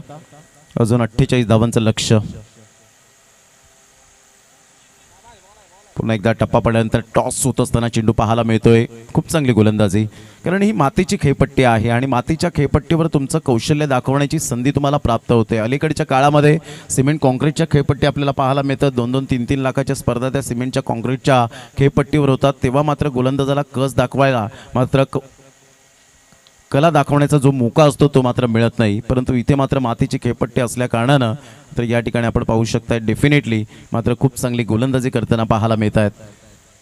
अजून 48 धावांचं लक्ष्य. पुन्हा एकदा टप्पा पडल्यानंतर टॉस होत असताना चेंडू पाहायला मिळतोय. खूप चांगली गोलंदाजी, कारण ही मातीची खेळपट्टी आहे आणि मातीच्या खेळपट्टीवर तुमचं कौशल्य दाखवण्याची संधी तुम्हाला प्राप्त होते. अलीकडच्या काळामध्ये सिमेंट कॉन्क्रीटच्या खेळपट्टी आपल्याला पाहायला मिळतात. 2-2, 3-3 लाखाच्या स्पर्धा त्या सिमेंटच्या कॉन्क्रीटच्या खेळपट्टीवर होतात. तेव्हा मात्र गोलंदाजाला कस दाखवायला मात्र कला दाखवण्याचा जो मोका असतो तो मात्र मिळत नाही. परंतु इथे मात्र मातीची खेळपट्टी असल्या कारणानं तर या ठिकाणी आपण पाहू शकता डेफिनेटली मात्र खूप चांगली गोलंदाजी करताना पाहायला मिळत आहेत.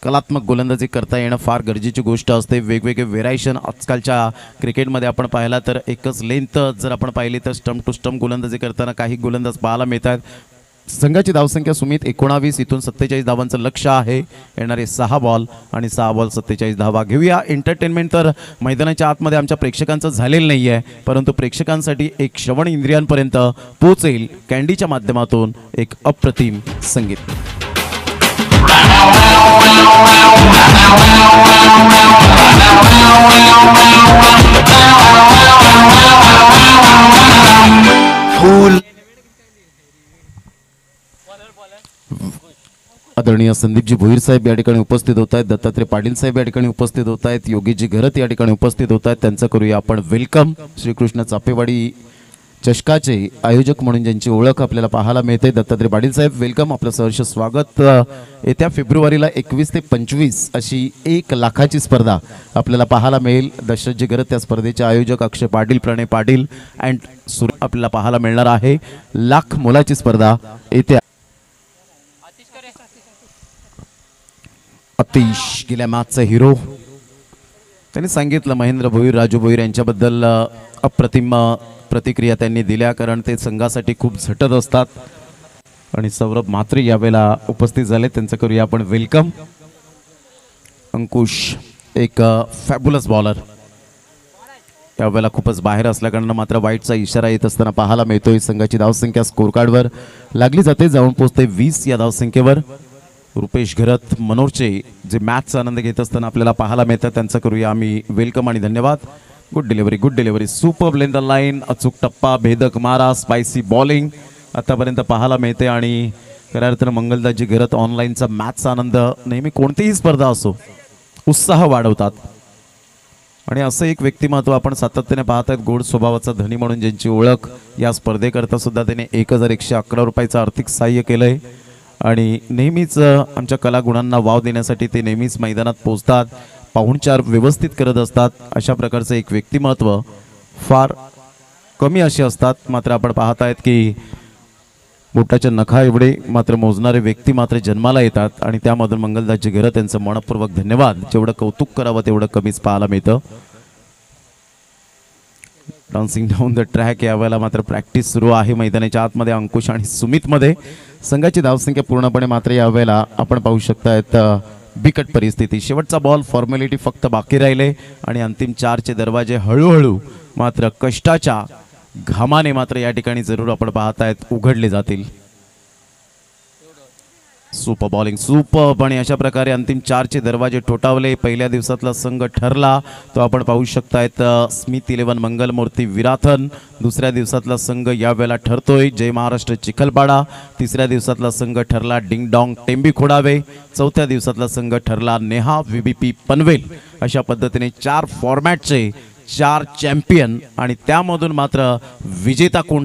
कलात्मक गोलंदाजी करता येणं फार गरजेची गोष्ट असते. वेगवेगळे व्हेरायशन आजकालच्या क्रिकेटमध्ये आपण पाहिला तर एकच लेंथ जर आपण पाहिली तर स्टंप टू स्टंप गोलंदाजी करताना काही गोलंदाज पाहायला मिळतात. संघाची धावसंख्या सुमित 19, इथून 47 धावांचं लक्ष आहे. येणारे 6 बॉल आणि 6 बॉल 47 धावा. घेऊया एंटरटेनमेंट. तर मैदानाच्या आतमध्ये आमच्या प्रेक्षकांचं झालेलं नाही आहे, परंतु प्रेक्षकांसाठी एक श्रवण इंद्रियांपर्यंत पोहोचेल कॅन्डीच्या माध्यमातून एक अप्रतिम संगीत. फूल आदरणीय संदीपजी भोईर साहेब या ठिकाणी उपस्थित होत आहेत. दत्तात्रय पाटील साहेब या ठिकाणी उपस्थित होत आहेत. योगीजी घरत या ठिकाणी उपस्थित होत आहेत. त्यांचं करूया आपण वेलकम. श्रीकृष्ण चापेवाडी चषकाचे आयोजक म्हणून ज्यांची ओळख आपल्याला पाहायला मिळते, दत्तात्रय पाटील साहेब वेलकम. आपलं सहर्ष स्वागत. येत्या फेब्रुवारीला 21 ते 25 अशी 1 लाखाची स्पर्धा आपल्याला पाहायला मिळेल. दशरथजी घरत त्या स्पर्धेचे आयोजक, अक्षय पाटील, प्रणय पाटील अँड सुर आपल्याला पाहायला मिळणार आहे. लाख मोलाची स्पर्धा येत्या. अतिश गेल्या मॅचचा हिरो त्यांनी सांगितलं महेंद्र भोईर, राजू भोईर यांच्याबद्दल अप्रतिम प्रतिक्रिया त्यांनी दिल्या, कारण ते संघासाठी खूप झटत असतात. आणि सौरभ म्हात्रे यावेळेला उपस्थित झाले, त्यांचं करूया आपण वेलकम. अंकुश एक फॅब्युलस बॉलर, यावेळेला खूपच बाहेर असल्याकारणानं मात्र वाईटचा इशारा येत असताना पाहायला मिळतोय. संघाची धावसंख्या स्कोर कार्डवर लागली जाते, जाऊन पोहोचते 20 या धावसंख्येवर. रुपेश घरत, मनोरचे जे मॅचचा आनंद घेत असताना आपल्याला पाहायला मिळतात, त्यांचं करूया आम्ही वेलकम आणि धन्यवाद. Good delivery, super lane the line, अचूक टप्पा, भेदक मारा, स्पायसी बॉलिंग आतापर्यंत पाहायला मिळते. आणि खऱ्या अर्थानं मंगलदासजी घरत ऑनलाईनचा मॅचचा आनंद नेहमी कोणतीही स्पर्धा असो उत्साह वाढवतात. आणि असं एक व्यक्तिमत्व आपण सातत्याने पाहत आहेत, गोड स्वभावाचा धनी म्हणून ज्यांची ओळख. या स्पर्धेकरता सुद्धा त्याने 1111 रुपयाचं आर्थिक सहाय्य केलंय. आणि नेहमीच आमच्या कलागुणांना वाव देण्यासाठी ते नेहमीच मैदानात पोहोचतात, पाहुणचार व्यवस्थित करत असतात. अशा प्रकारचं एक व्यक्तिमत्व फार कमी असे असतात. मात्र आपण पाहत आहेत की बोटाच्या नखा एवढे मात्र मोजणारे व्यक्ती मात्र जन्माला येतात. आणि त्यामधून मंगलदासजी घरत त्यांचं मनपूर्वक धन्यवाद. जेवढं कौतुक करावं तेवढं कमीच पाहायला मिळतं. डान्सिंग डाऊन द ट्रॅक यावेळेला मात्र प्रॅक्टिस सुरू आहे मैदानाच्या आतमध्ये अंकुश आणि सुमितमध्ये. संघाची धावसंख्या पूर्णपणे मात्र यावेळेला आपण पाहू शकतायत बिकट परिस्थिती. शेवटचा बॉल, फॉर्मॅलिटी फक्त बाकी राहिले आणि अंतिम 4चे दरवाजे हळूहळू मात्र कष्टाच्या घामाने मात्र या ठिकाणी जरूर आपण पाहतायत उघडले जातील. Super bowling, super. आणि अशा प्रकारे अंतिम 4चे दरवाजे ठोठावले. पहिल्या दिवसातला संघ ठरला तो आपण पाहू शकतायत स्मिथ 11 मंगलमूर्ती विराथन. दुसऱ्या दिवसातला संघ यावेळेला ठरतोय जय महाराष्ट्र चिखलपाडा. तिसऱ्या दिवसातला संघ ठरला डिंग डॉंग टेंबी खोडावे. चौथ्या दिवसातला संघ ठरला नेहा VBP पनवेल. अशा पद्धतीने 4 फॉर्मॅटचे 4 चॅम्पियन आणि त्यामधून मात्र विजेता कोण